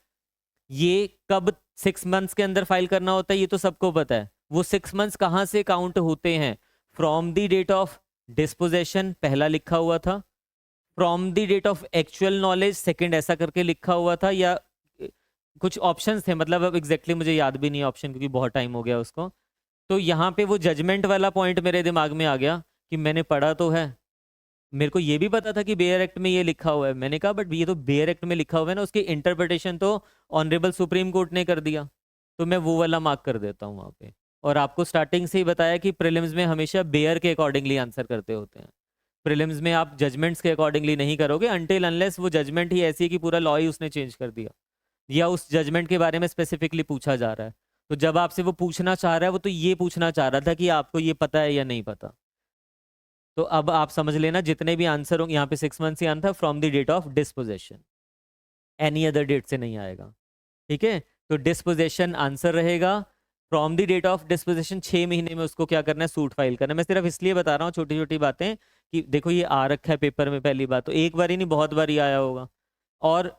ये कब 6 मंथ्स के अंदर फाइल करना होता है, ये तो सबको पता है। वो 6 मंथ्स कहाँ से काउंट होते हैं? From the date of dispossession पहला लिखा हुआ था, from the date of actual knowledge second ऐसा करके लिखा हुआ था, या कुछ ऑप्शंस थे, मतलब अब एग्जैक्टली मुझे याद भी नहीं है ऑप्शन, क्योंकि बहुत टाइम हो गया उसको। तो यहाँ पे वो जजमेंट वाला पॉइंट मेरे दिमाग में आ गया कि मैंने पढ़ा तो है, मेरे को ये भी पता था कि बेयर एक्ट में ये लिखा हुआ है, मैंने कहा बट ये तो बेयर एक्ट में लिखा हुआ है ना, उसकी इंटरप्रिटेशन तो ऑनरेबल सुप्रीम कोर्ट ने कर दिया, तो मैं वो वाला मार्क कर देता हूँ वहाँ पे। और आपको स्टार्टिंग से ही बताया कि प्रीलिम्स में हमेशा बेयर के अकॉर्डिंगली आंसर करते होते हैं, प्रीलिम्स में आप जजमेंट्स के अकॉर्डिंगली नहीं करोगे अनटिल अनलेस वो जजमेंट ही ऐसी है कि पूरा लॉ ही उसने चेंज कर दिया, या उस जजमेंट के बारे में स्पेसिफिकली पूछा जा रहा है। तो जब आपसे वो पूछना चाह रहा है, वो तो ये पूछना चाह रहा था कि आपको ये पता है या नहीं पता। तो अब आप समझ लेना जितने भी आंसर होंगे यहाँ पे 6 मंथ्स ही आना था, from the date of dispossession, any other date से नहीं आएगा। ठीक है, तो डिस्पोजेशन आंसर रहेगा, from the date of dispossession 6 महीने में उसको क्या करना है, सूट फाइल करना है। मैं सिर्फ इसलिए बता रहा हूँ छोटी छोटी बातें कि देखो ये आ रखा है पेपर में, पहली बात तो एक बार ही नहीं बहुत बार ही आया होगा। और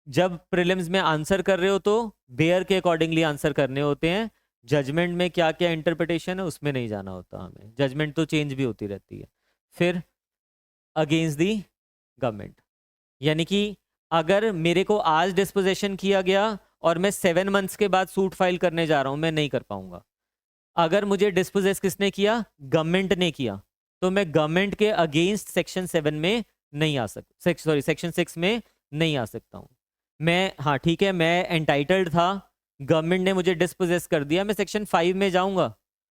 जब प्रीलिम्स में आंसर कर रहे हो तो बेयर के अकॉर्डिंगली आंसर करने होते हैं, जजमेंट में क्या क्या इंटरप्रिटेशन है उसमें नहीं जाना होता हमें, जजमेंट तो चेंज भी होती रहती है। फिर अगेंस्ट दी गवर्नमेंट, यानी कि अगर मेरे को आज डिस्पोजेशन किया गया और मैं 7 मंथ्स के बाद सूट फाइल करने जा रहा हूं, मैं नहीं कर पाऊंगा। अगर मुझे डिस्पोजेस किसने किया, गवर्नमेंट ने किया, तो मैं गवर्नमेंट के अगेंस्ट सेक्शन 7 में नहीं आ सकता, सॉरी सेक्शन 6 में नहीं आ सकता हूं मैं। हाँ ठीक है, मैं एंटाइटल्ड था, गवर्नमेंट ने मुझे डिस्पोजेस कर दिया, मैं सेक्शन 5 में जाऊंगा,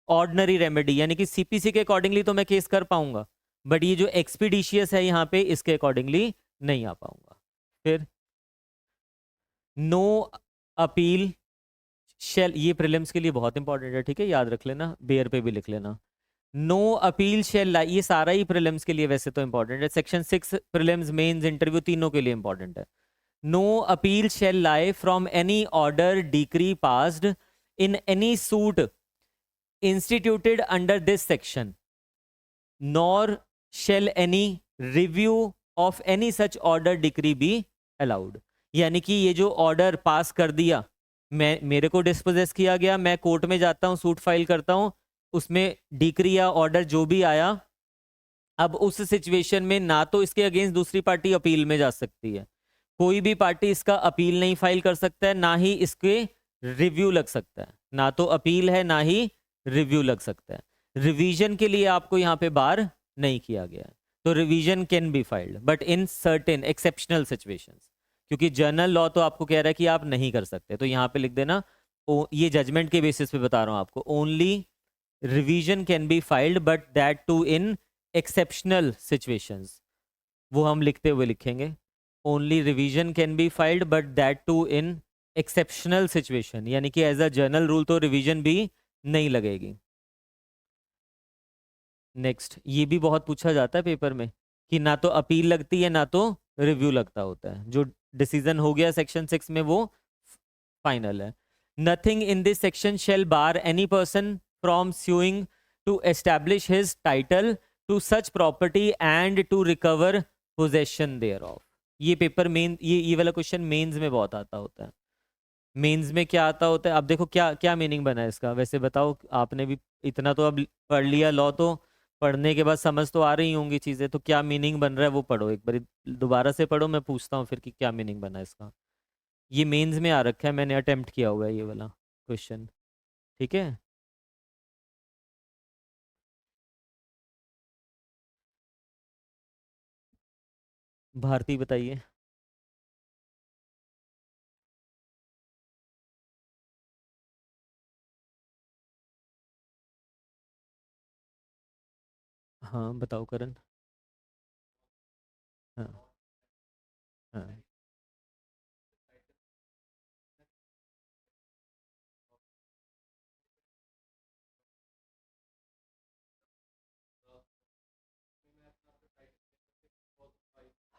ऑर्डिनरी रेमेडी यानी कि सीपीसी के अकॉर्डिंगली तो मैं केस कर पाऊंगा, बट ये जो एक्सपीडिशियस है यहाँ पे इसके अकॉर्डिंगली नहीं आ पाऊंगा। फिर नो अपील शेल, ये प्रीलिम्स के लिए बहुत इंपॉर्टेंट है, ठीक है याद रख लेना, बेयर पे भी लिख लेना। नो अपील शेल लाई, ये सारा ही प्रीलिम्स के लिए वैसे तो इंपॉर्टेंट है, सेक्शन 6 प्रीलिम्स मेंस इंटरव्यू तीनों के लिए इंपॉर्टेंट है। No appeal shall lie from any order decree passed in any suit instituted under this section, nor shall any review of any such order decree be allowed। यानी कि ये जो ऑर्डर पास कर दिया, मैं मेरे को डिस्पोजेस किया गया, मैं कोर्ट में जाता हूँ, सूट फाइल करता हूँ, उसमें डिक्री या ऑर्डर जो भी आया, अब उस सिचुएशन में ना तो इसके अगेंस्ट दूसरी पार्टी अपील में जा सकती है, कोई भी पार्टी इसका अपील नहीं फाइल कर सकता है, ना ही इसके रिव्यू लग सकता है, ना तो अपील है ना ही रिव्यू लग सकता है। रिवीजन के लिए आपको यहाँ पे बार नहीं किया गया है, तो revision can be filed but in certain exceptional situations, क्योंकि जर्नल लॉ तो आपको कह रहा है कि आप नहीं कर सकते, तो यहाँ पे लिख देना, ये जजमेंट के बेसिस पे बता रहा हूँ आपको, only revision can be filed but that too in exceptional situations, वो हम लिखते हुए लिखेंगे, only revision can be filed but that too in exceptional situation, यानी कि एज अ जनरल रूल तो रिवीजन भी नहीं लगेगी। नेक्स्ट, ये भी बहुत पूछा जाता है पेपर में कि ना तो अपील लगती है ना तो रिव्यू लगता होता है, जो डिसीजन हो गया सेक्शन 6 में वो फाइनल है। Nothing in this section shall bar any person from suing to establish his title to such property and to recover possession thereof. ये पेपर मेन, ये वाला क्वेश्चन मेंस में बहुत आता होता है। मेंस में क्या आता होता है, अब देखो क्या क्या मीनिंग बना है इसका, वैसे बताओ, आपने भी इतना तो अब पढ़ लिया लॉ, तो पढ़ने के बाद समझ तो आ रही होंगी चीज़ें, तो क्या मीनिंग बन रहा है वो पढ़ो एक बार, दोबारा से पढ़ो, मैं पूछता हूँ फिर कि क्या मीनिंग बना है इसका। ये मेंस में आ रखा है, मैंने अटेम्प्ट किया हुआ है ये वाला क्वेश्चन, ठीक है। भारती बताइए। हाँ बताओ करण। हाँ हाँ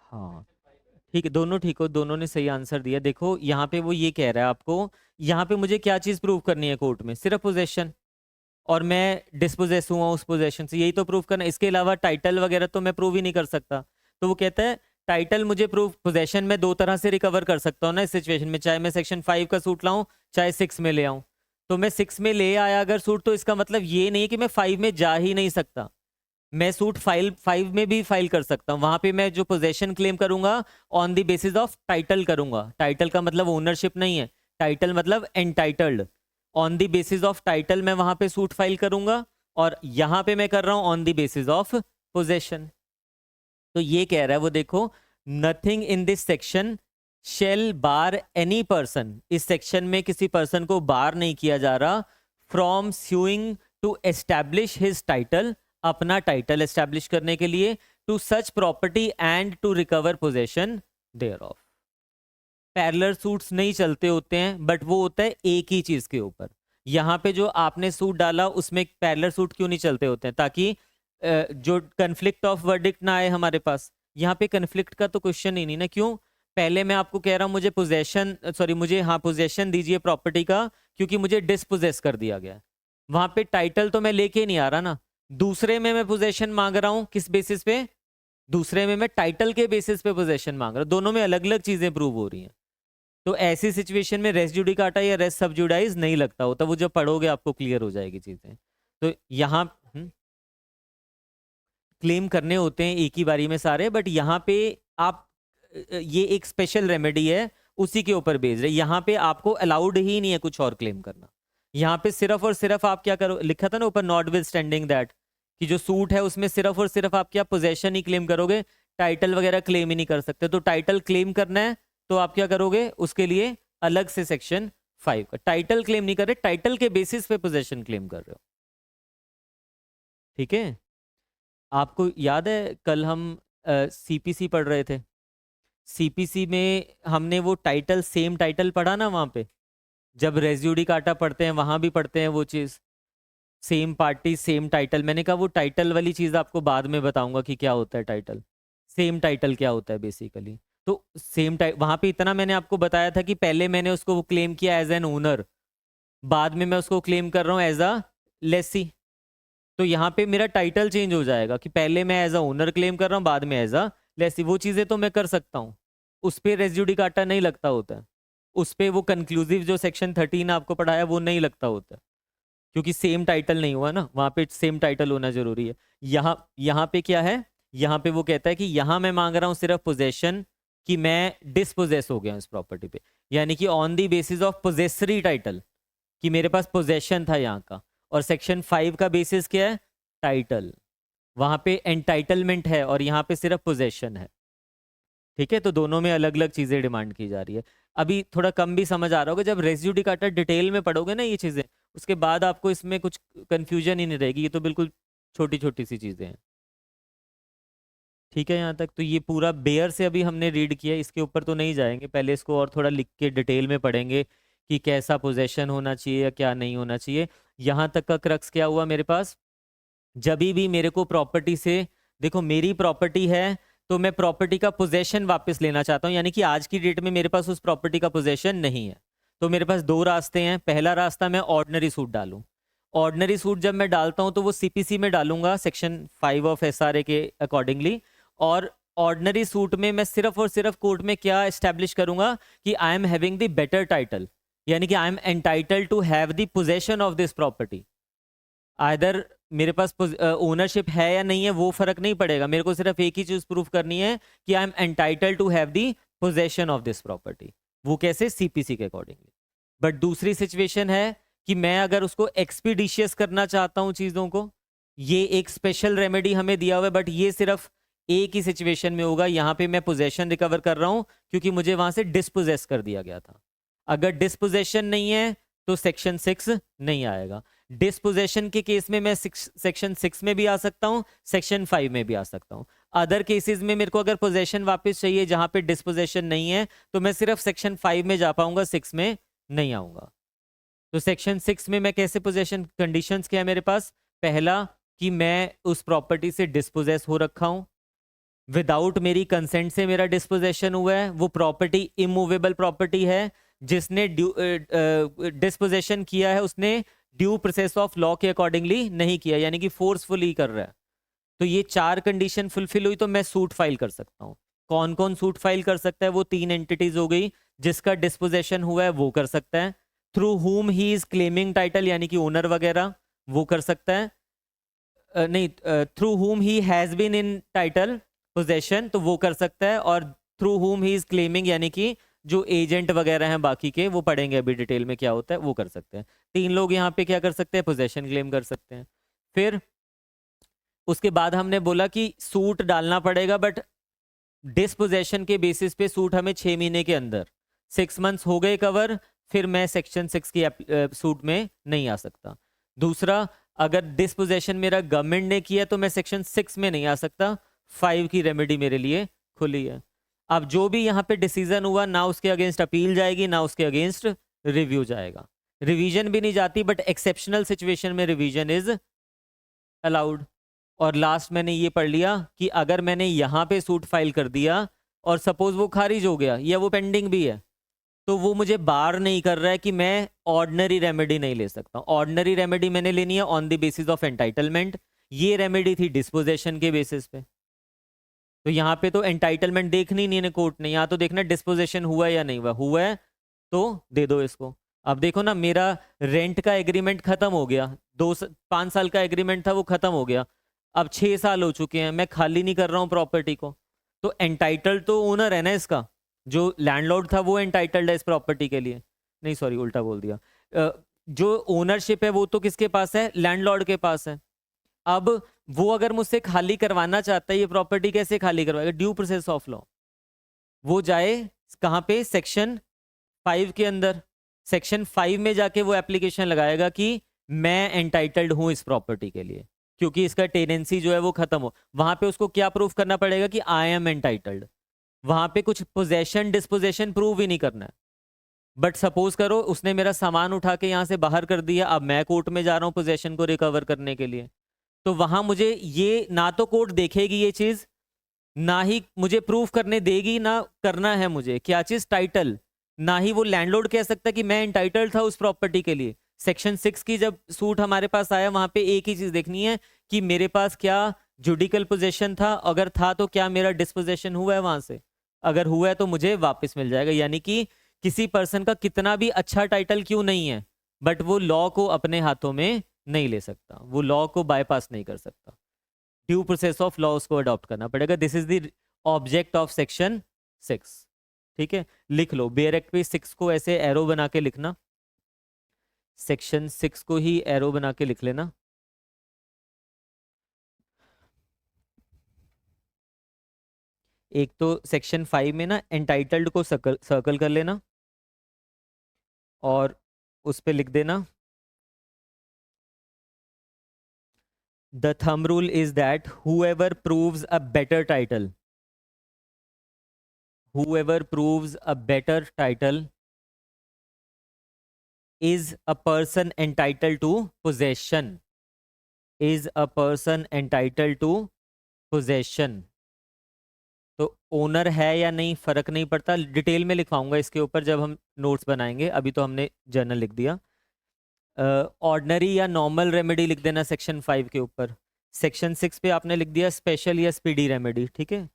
हाँ ठीक है, दोनों ठीक हो, दोनों ने सही आंसर दिया। देखो यहाँ पे वो ये कह रहा है आपको, यहाँ पे मुझे क्या चीज़ प्रूव करनी है कोर्ट में, सिर्फ पोजेशन, और मैं डिस्पोजेस हुआ उस पोजेशन से, यही तो प्रूव करना। इसके अलावा टाइटल वगैरह तो मैं प्रूव ही नहीं कर सकता। तो वो कहता है टाइटल मुझे प्रूव, पोजेशन में दो तरह से रिकवर कर सकता हूँ ना इस सिचुएशन में, चाहे मैं सेक्शन 5 का सूट लाऊं चाहे 6 में ले आऊं। तो मैं 6 में ले आया अगर सूट, तो इसका मतलब ये नहीं है कि मैं 5 में जा ही नहीं सकता। मैं सूट फाइल 5 में भी फाइल कर सकता हूँ। वहां पे मैं जो पोजेशन क्लेम करूंगा on the basis of title करूंगा। टाइटल का मतलब ओनरशिप नहीं है, टाइटल मतलब entitled. On the basis of title मैं वहां पे सूट फाइल करूंगा, और यहां पे मैं कर रहा हूं on the basis of possession. तो ये कह रहा है वो देखो, nothing in this section shall bar any person, इस सेक्शन में किसी पर्सन को बार नहीं किया जा रहा from suing to establish his title, अपना टाइटल एस्टैब्लिश करने के लिए, to such property and to recover possession thereof. Parallel suits नहीं चलते होते हैं, बट वो होता है एक ही चीज के ऊपर। यहाँ पे जो आपने सूट डाला उसमें पैरेलल सूट क्यों नहीं चलते होते हैं? ताकि जो कन्फ्लिक्ट ऑफ वर्डिक्ट ना आए हमारे पास। यहाँ पे कन्फ्लिक्ट का तो क्वेश्चन ही नहीं ना। क्यों? पहले मैं आपको कह रहा हूँ मुझे पोजेशन, सॉरी मुझे हाँ पोजेशन दीजिए प्रॉपर्टी का, क्योंकि मुझे डिस्पोजेस कर दिया गया। वहां पे टाइटल तो मैं लेके नहीं आ रहा ना। दूसरे में मैं पोजेशन मांग रहा हूँ, किस बेसिस पे? दूसरे में मैं टाइटल के बेसिस पे पोजेशन मांग रहा हूँ। दोनों में अलग अलग चीजें प्रूव हो रही हैं। तो ऐसी सिचुएशन में रेस जुडिकाटा या रेस सबजुडाइज नहीं लगता होता। वो जब पढ़ोगे आपको क्लियर हो जाएगी चीजें। तो यहाँ क्लेम करने होते हैं एक ही बारी में सारे, बट यहाँ पे आप ये एक स्पेशल रेमेडी है, उसी के ऊपर बेस्ड है। यहाँ पे आपको अलाउड ही नहीं है कुछ और क्लेम करना। यहाँ पे सिर्फ और सिर्फ आप क्या करो, लिखा था ना ऊपर नॉट विद स्टैंडिंग दैट, कि जो सूट है उसमें सिर्फ और सिर्फ आप क्या पोजेशन ही क्लेम करोगे, टाइटल वगैरह क्लेम ही नहीं कर सकते। तो टाइटल क्लेम करना है तो आप क्या करोगे, उसके लिए अलग से सेक्शन 5 का। टाइटल क्लेम नहीं कर रहे, टाइटल के बेसिस पे पोजेशन क्लेम कर रहे हो। ठीक है? आपको याद है कल हम सीपीसी पढ़ रहे थे? सीपीसी में हमने वो टाइटल, सेम टाइटल पढ़ा ना वहां पे। जब रेज्यूडिकाटा पढ़ते हैं वहां भी पढ़ते हैं वो चीज, सेम पार्टी सेम टाइटल। मैंने कहा वो टाइटल वाली चीज आपको बाद में बताऊंगा कि क्या होता है टाइटल, सेम टाइटल क्या होता है बेसिकली। तो सेम टाइप वहां पे इतना मैंने आपको बताया था कि पहले मैंने उसको क्लेम किया एज एन ओनर, बाद में मैं उसको क्लेम कर रहा हूँ एज अ लेसी। तो यहाँ पे मेरा टाइटल चेंज हो जाएगा कि पहले मैं एज अ ओनर क्लेम कर रहा हूँ, बाद में एज अ लेसी। वो चीजें तो मैं कर सकता हूँ, उस पर रेज्यूडिकाटा नहीं लगता होता है। उस पर वो कंक्लूसिव जो सेक्शन 13 आपको पढ़ाया वो नहीं लगता होता, क्योंकि सेम टाइटल नहीं हुआ ना। वहां पे सेम टाइटल होना जरूरी है। यहाँ पे क्या है, यहाँ पे वो कहता है कि यहाँ मैं मांग रहा हूँ सिर्फ पोजेशन, कि मैं डिस्पोजेस हो गया इस प्रॉपर्टी पे, यानी कि on the basis of possessory title, कि मेरे पास पोजेशन था यहाँ का। और सेक्शन 5 का बेसिस क्या है? टाइटल। वहां पे एंटाइटलमेंट है और यहाँ पे सिर्फ पोजेशन है। ठीक है? तो दोनों में अलग अलग चीजें डिमांड की जा रही है। अभी थोड़ा कम भी समझ आ रहा होगा, जब रेस जुडिकाटा डिटेल में पढ़ोगे ना ये चीजें, उसके बाद आपको इसमें कुछ कंफ्यूजन ही नहीं रहेगी। ये तो बिल्कुल छोटी छोटी सी चीजें हैं। ठीक है? यहाँ तक तो ये पूरा बेयर से अभी हमने रीड किया, इसके ऊपर तो नहीं जाएंगे। पहले इसको और थोड़ा लिख के डिटेल में पढ़ेंगे कि कैसा पोजेशन होना चाहिए या क्या नहीं होना चाहिए। यहाँ तक का क्रक्स क्या हुआ मेरे पास, जब भी मेरे को प्रॉपर्टी से, देखो मेरी प्रॉपर्टी है तो मैं प्रॉपर्टी का पोजेशन वापस लेना चाहता हूँ, यानी कि आज की डेट में मेरे पास उस प्रॉपर्टी का पोजेशन नहीं है। तो मेरे पास दो रास्ते हैं। पहला रास्ता, मैं ऑर्डिनरी सूट डालूं। ऑर्डिनरी सूट जब मैं डालता हूं तो वो सीपीसी में डालूंगा सेक्शन 5 ऑफ एसआरए के अकॉर्डिंगली। और ऑर्डिनरी सूट में मैं सिर्फ और सिर्फ कोर्ट में क्या एस्टेब्लिश करूंगा कि I am having the better title, यानी कि I am entitled to have the possession of this property. Either मेरे पास ओनरशिप है या नहीं है वो फर्क नहीं पड़ेगा, मेरे को सिर्फ एक ही चीज प्रूफ करनी है कि I am entitled to have the possession of this property. वो कैसे? सीपीसी के अकॉर्डिंगली। बट दूसरी सिचुएशन है कि मैं अगर उसको एक्सपीडिशियस करना चाहता हूं चीजों को, ये एक स्पेशल रेमेडी हमें दिया हुआ है, बट ये सिर्फ एक ही सिचुएशन में होगा। यहाँ पे मैं पोजेशन रिकवर कर रहा हूं क्योंकि मुझे वहां से डिस्पोजेस कर दिया गया था। अगर डिस्पोजेशन नहीं है तो सेक्शन 6 नहीं आएगा। डिस्पोजेशन के केस में मैं सेक्शन 6 में भी आ सकता हूं, सेक्शन 5 में भी आ सकता हूं। अदर केसेस में मेरे को अगर पोजेशन वापस चाहिए जहां पे डिस्पोजेशन नहीं है, तो मैं सिर्फ सेक्शन 5 में जा पाऊंगा, 6 में नहीं आऊंगा। तो सेक्शन 6 में मैं कैसे पोजेशन, कंडीशंस क्या है मेरे पास? पहला, कि मैं उस प्रॉपर्टी से डिस्पोजेस हो रखा हूं, विदाउट मेरी कंसेंट से मेरा डिस्पोजेशन हुआ है, वो प्रॉपर्टी इमूवेबल प्रॉपर्टी है, जिसने डिस्पोजेशन किया है उसने ड्यू प्रोसेस ऑफ लॉ के अकॉर्डिंगली नहीं किया, यानी कि फोर्सफुली कर रहा है। तो ये 4 कंडीशन फुलफिल हुई तो मैं सूट फाइल कर सकता हूँ। कौन कौन सूट फाइल कर सकता है? वो 3 एंटिटीज हो गई। जिसका डिस्पोजेशन हुआ है वो कर सकता है, through whom he is claiming title यानी कि ओनर वगैरह वो कर सकता है, नहीं, through whom he has been in title possession तो वो कर सकता है, और through whom he is claiming यानी कि जो एजेंट वगैरह हैं बाकी के, वो पढ़ेंगे अभी डिटेल में क्या होता है, वो कर सकते हैं। 3 लोग यहाँ पे क्या कर सकते हैं? पोजेशन क्लेम कर सकते हैं। फिर उसके बाद हमने बोला कि सूट डालना पड़ेगा, बट डिस्पोजेशन के बेसिस पे सूट हमें 6 महीने के अंदर, 6 मंथ्स हो गए कवर, फिर मैं सेक्शन 6 की सूट में नहीं आ सकता। दूसरा, अगर डिस्पोजेशन मेरा गवर्नमेंट ने किया तो मैं सेक्शन 6 में नहीं आ सकता, 5 की रेमेडी मेरे लिए खुली है। अब जो भी यहाँ पे डिसीजन हुआ, ना उसके अगेंस्ट अपील जाएगी ना उसके अगेंस्ट रिव्यू जाएगा, रिवीजन भी नहीं जाती, बट एक्सेप्शनल सिचुएशन में रिवीजन इज अलाउड। और लास्ट मैंने ये पढ़ लिया कि अगर मैंने यहाँ पे सूट फाइल कर दिया और सपोज वो खारिज हो गया या वो पेंडिंग भी है, तो वो मुझे बार नहीं कर रहा है कि मैं ऑर्डिनरी रेमेडी नहीं ले सकता। ऑर्डिनरी रेमेडी मैंने लेनी है on the basis of entitlement, ये रेमेडी थी डिस्पोजेशन के बेसिस पे। तो यहाँ पे तो एंटाइटलमेंट देखनी नहीं है कोर्ट ने, यहाँ तो देखना डिस्पोजेशन हुआ है या नहीं हुआ, हुआ है तो दे दो इसको। अब देखो ना, मेरा रेंट का एग्रीमेंट खत्म हो गया, 5 साल का एग्रीमेंट था वो खत्म हो गया, अब 6 साल हो चुके हैं, मैं खाली नहीं कर रहा हूँ प्रॉपर्टी को, तो एंटाइटल्ड तो ओनर है ना इसका, जो लैंडलॉर्ड था वो एंटाइटल्ड है इस प्रॉपर्टी के लिए, नहीं सॉरी उल्टा बोल दिया, जो ओनरशिप है वो तो किसके पास है? लैंडलॉर्ड के पास है। अब वो अगर मुझसे खाली करवाना चाहता है ये प्रॉपर्टी, कैसे खाली करवाएगा? Due process of law. वो जाए कहाँ पे? सेक्शन 5 के अंदर, सेक्शन 5 में जाके वो एप्लीकेशन लगाएगा कि मैं एंटाइटल्ड हूं इस प्रॉपर्टी के लिए, क्योंकि इसका टेनेंसी जो है वो खत्म हो। वहां पे उसको क्या प्रूफ करना पड़ेगा? कि आई एम एंटाइटल्ड। वहां पे कुछ पोजेशन डिस्पोजेशन प्रूव ही नहीं करना है। बट सपोज करो उसने मेरा सामान उठा के यहां से बाहर कर दिया, अब मैं कोर्ट में जा रहा हूं पोजेशन को रिकवर करने के लिए, तो वहां मुझे ये ना तो कोर्ट देखेगी ये चीज, ना ही मुझे प्रूफ करने देगी, ना करना है मुझे क्या चीज? टाइटल। ना ही वो लैंडलॉर्ड कह सकता कि मैं एंटाइटल्ड था उस प्रॉपर्टी के लिए। सेक्शन 6 की जब सूट हमारे पास आया, वहां पे एक ही चीज देखनी है कि मेरे पास क्या जुडिकल पोजेशन था, अगर था तो क्या मेरा डिस्पोजेशन हुआ है वहां से, अगर हुआ है तो मुझे वापस मिल जाएगा। यानी कि किसी पर्सन का कितना भी अच्छा टाइटल क्यों नहीं है, बट वो लॉ को अपने हाथों में नहीं ले सकता, वो लॉ को बाईपास नहीं कर सकता, ड्यू प्रोसेस ऑफ लॉ उसको अडॉप्ट करना पड़ेगा। This is the object of section 6। ठीक है, लिख लो बेयर एक्ट पे 6 को ऐसे एरो बना के लिखना, सेक्शन 6 को ही एरो बना के लिख लेना। एक तो सेक्शन 5 में ना एंटाइटल्ड को सर्कल सर्कल कर लेना और उस पे लिख देना the thumb rule is that whoever proves a better title, whoever proves a better title is a person entitled to possession, is a person entitled to possession। तो ओनर है या नहीं फर्क नहीं पड़ता, डिटेल में लिखवाऊंगा इसके ऊपर जब हम नोट्स बनाएंगे, अभी तो हमने जर्नल लिख दिया। ऑर्डनरी या नॉर्मल रेमेडी लिख देना सेक्शन 5 के ऊपर, सेक्शन 6 पे आपने लिख दिया स्पेशल या स्पीडी रेमेडी। ठीक है,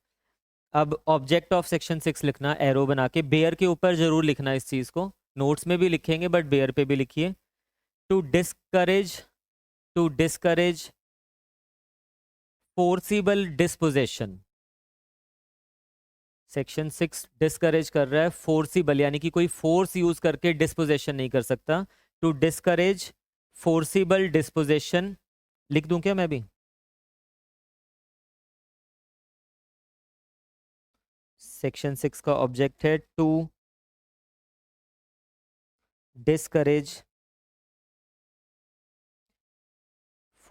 अब ऑब्जेक्ट ऑफ सेक्शन 6 लिखना एरो बना के, बेयर के ऊपर जरूर लिखना इस चीज को, नोट्स में भी लिखेंगे बट बेयर पे भी लिखिए। To discourage, to discourage forcible dispossession, section 6 discourage कर रहा है फोर्सिबल, यानी कि कोई फोर्स यूज करके डिस्पोजेशन नहीं कर सकता। टू डिस्करेज फोर्सिबल डिस्पोजेशन लिख दूं क्या मैं भी? सेक्शन 6 का ऑब्जेक्ट है to discourage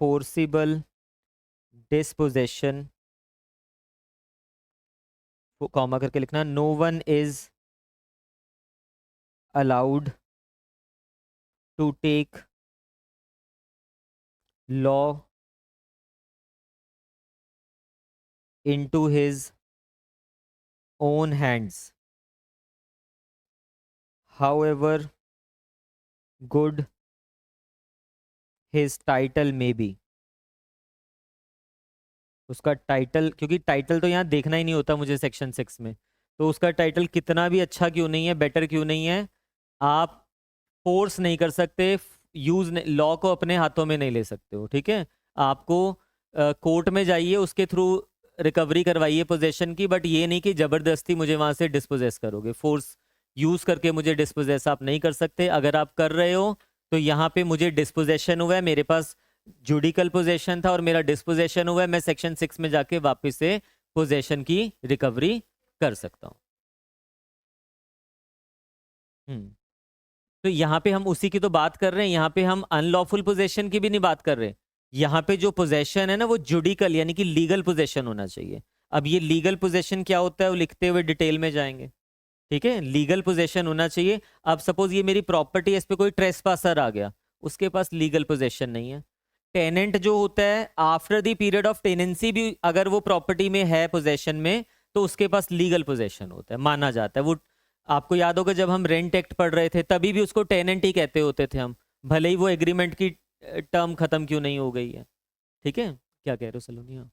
forcible dispossession, comma करके लिखना, no one is allowed to take law into his own hands, however good his title may be, उसका टाइटल, क्योंकि टाइटल तो यहाँ देखना ही नहीं होता मुझे सेक्शन 6 में, तो उसका टाइटल कितना भी अच्छा क्यों नहीं है, बेटर क्यों नहीं है, आप फोर्स नहीं कर सकते, यूज लॉ को अपने हाथों में नहीं ले सकते हो, ठीक है। आपको कोर्ट में जाइए, उसके थ्रू रिकवरी करवाइए पोजेशन की, बट ये नहीं कि जबरदस्ती मुझे वहां से डिस्पोजेस करोगे, फोर्स यूज करके मुझे डिस्पोजेस आप नहीं कर सकते। अगर आप कर रहे हो तो यहाँ पे मुझे डिस्पोजेशन हुआ है, मेरे पास जुडिकल पोजेशन था और मेरा डिस्पोजेशन हुआ है, मैं सेक्शन 6 में जाके वापस से पोजेशन की रिकवरी कर सकता हूँ। हम्म तो यहाँ पे हम उसी की तो बात कर रहे हैं, यहाँ पे हम अनलॉफुल पोजेशन की भी नहीं बात कर रहे। यहाँ पे जो पोजेशन है ना वो जुडिकल यानी कि लीगल पोजेशन होना चाहिए। अब ये लीगल पोजेशन क्या होता है वो लिखते हुए डिटेल में जाएंगे, ठीक है। लीगल पोजेशन होना चाहिए। अब सपोज ये मेरी प्रॉपर्टी है, इस पे कोई ट्रेसपासर आ गया, उसके पास लीगल पोजेशन नहीं है। टेनेंट जो होता है after the period of tenancy भी अगर वो प्रॉपर्टी में है पोजेशन में, तो उसके पास लीगल पोजेशन होता है, माना जाता है वो। आपको याद होगा जब हम रेंट एक्ट पढ़ रहे थे तभी भी उसको टेनेंट ही कहते होते थे हम, भले ही वो एग्रीमेंट की टर्म खत्म क्यों नहीं हो गई है, ठीक है। क्या कह रहे हो सलोनी? हाँ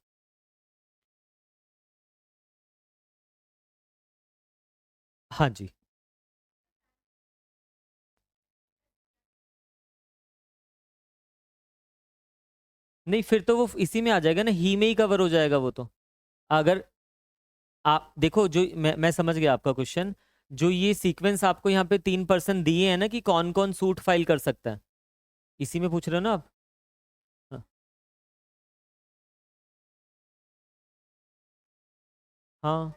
हाँ जी। नहीं फिर तो वो इसी में आ जाएगा ना, ही में ही कवर हो जाएगा वो तो। अगर आप देखो, जो मैं समझ गया आपका क्वेश्चन। जो ये सीक्वेंस आपको यहाँ पे 3% दिए हैं ना कि कौन कौन सूट फाइल कर सकता है, इसी में पूछ रहे हो ना आप? हाँ हाँ।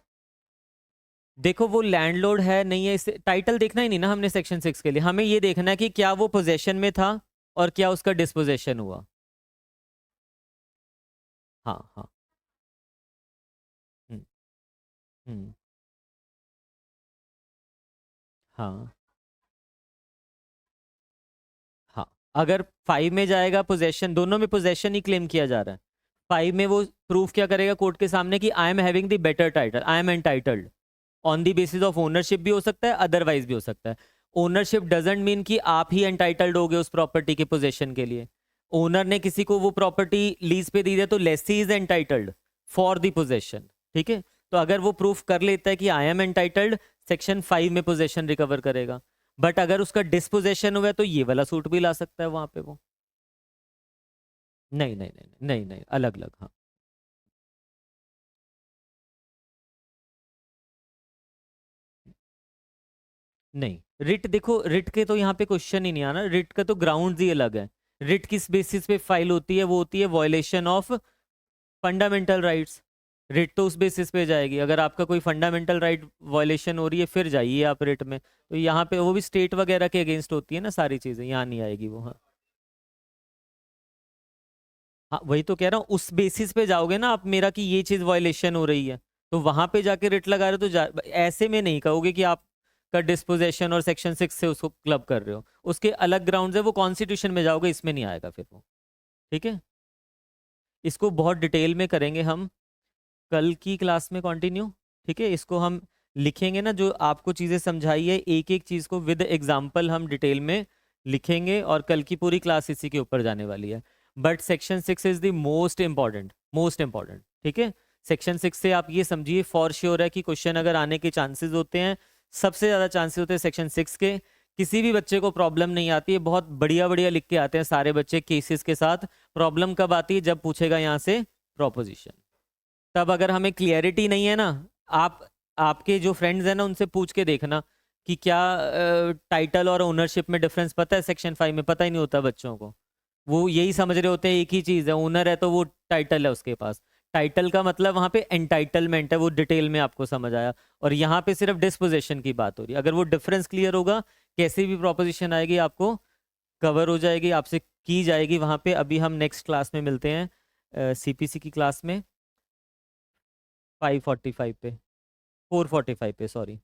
देखो वो लैंडलॉर्ड है नहीं है, इसे टाइटल देखना ही नहीं ना हमने सेक्शन 6 के लिए, हमें ये देखना है कि क्या वो पोजेशन में था और क्या उसका डिस्पोजेशन हुआ। हाँ हाँ। हम्म हम्म। हाँ हाँ। अगर 5 में जाएगा पोजेशन, दोनों में पोजेशन ही क्लेम किया जा रहा है। 5 में वो प्रूफ क्या करेगा कोर्ट के सामने कि I am having the better title, I am entitled on the basis of ownership, भी हो सकता है अदरवाइज भी हो सकता है। ओनरशिप डजेंट मीन कि आप ही एंटाइटल्ड हो गए उस प्रॉपर्टी के पोजेशन के लिए। ओनर ने किसी को वो प्रॉपर्टी लीज पे दी है तो lessee is entitled for the possession, ठीक है। तो अगर वो प्रूफ कर लेता है कि आई एम एंटाइटल्ड, सेक्शन 5 में पोजेशन रिकवर करेगा। बट अगर उसका डिस्पोजेशन हुआ है तो ये वाला सूट भी ला सकता है वहां पे वो। नहीं नहीं नहीं नहीं नहीं, अलग अलग, हाँ। नहीं रिट देखो, रिट के तो यहाँ पे क्वेश्चन ही नहीं आना, रिट का तो ग्राउंड ही अलग है। रिट किस बेसिस पे फाइल होती है, वो होती है violation of fundamental rights. Writ तो उस बेसिस पे जाएगी अगर आपका कोई फंडामेंटल राइट वॉयलेशन हो रही है, फिर जाइए आप रिट में। तो यहाँ पे वो भी स्टेट वगैरह के अगेंस्ट होती है ना सारी चीजें, यहाँ नहीं आएगी वो, हाँ। हाँ वही तो कह रहा हूँ, उस बेसिस पे जाओगे ना आप मेरा कि ये चीज वॉयलेशन हो रही है, तो वहां पे जाके रिट लगा रहे हो तो ऐसे में नहीं कहोगे कि आप का डिस्पोजेशन और सेक्शन 6 से उसको क्लब कर रहे हो, उसके अलग ग्राउंड है, वो कॉन्स्टिट्यूशन में जाओगे, इसमें नहीं आएगा फिर वो, ठीक है। इसको बहुत डिटेल में करेंगे हम कल की क्लास में कंटिन्यू, ठीक है। इसको हम लिखेंगे ना, जो आपको चीज़ें समझाई है एक एक चीज़ को विद एग्जाम्पल हम डिटेल में लिखेंगे, और कल की पूरी क्लास इसी के ऊपर जाने वाली है। But section 6 is the most important, ठीक है। सेक्शन 6 से आप ये समझिए फॉर श्योर है कि क्वेश्चन अगर आने के चांसेस होते हैं, सबसे ज़्यादा चांसेस होते हैं सेक्शन 6 के। किसी भी बच्चे को प्रॉब्लम नहीं आती है, बहुत बढ़िया बढ़िया लिख के आते हैं सारे बच्चे केसेस के साथ। प्रॉब्लम कब आती है, जब पूछेगा यहाँ से प्रोपोजिशन, तब अगर हमें क्लियरिटी नहीं है ना, आप आपके जो फ्रेंड्स हैं ना उनसे पूछ के देखना कि क्या टाइटल और ओनरशिप में डिफरेंस पता है, सेक्शन 5 में पता ही नहीं होता बच्चों को। वो यही समझ रहे होते हैं एक ही चीज़ है, ओनर है तो वो टाइटल है उसके पास। टाइटल का मतलब वहां पे एंटाइटलमेंट है, वो डिटेल में आपको समझ आया। और यहाँ पे सिर्फ डिस्पोजेशन की बात हो रही है, अगर वो डिफरेंस क्लियर होगा, कैसी भी प्रॉपोजिशन आएगी आपको कवर हो जाएगी, आपसे की जाएगी वहां पे। अभी हम नेक्स्ट क्लास में मिलते हैं, सीपीसी की क्लास में 5:45 पे, 4:45 पे, सॉरी।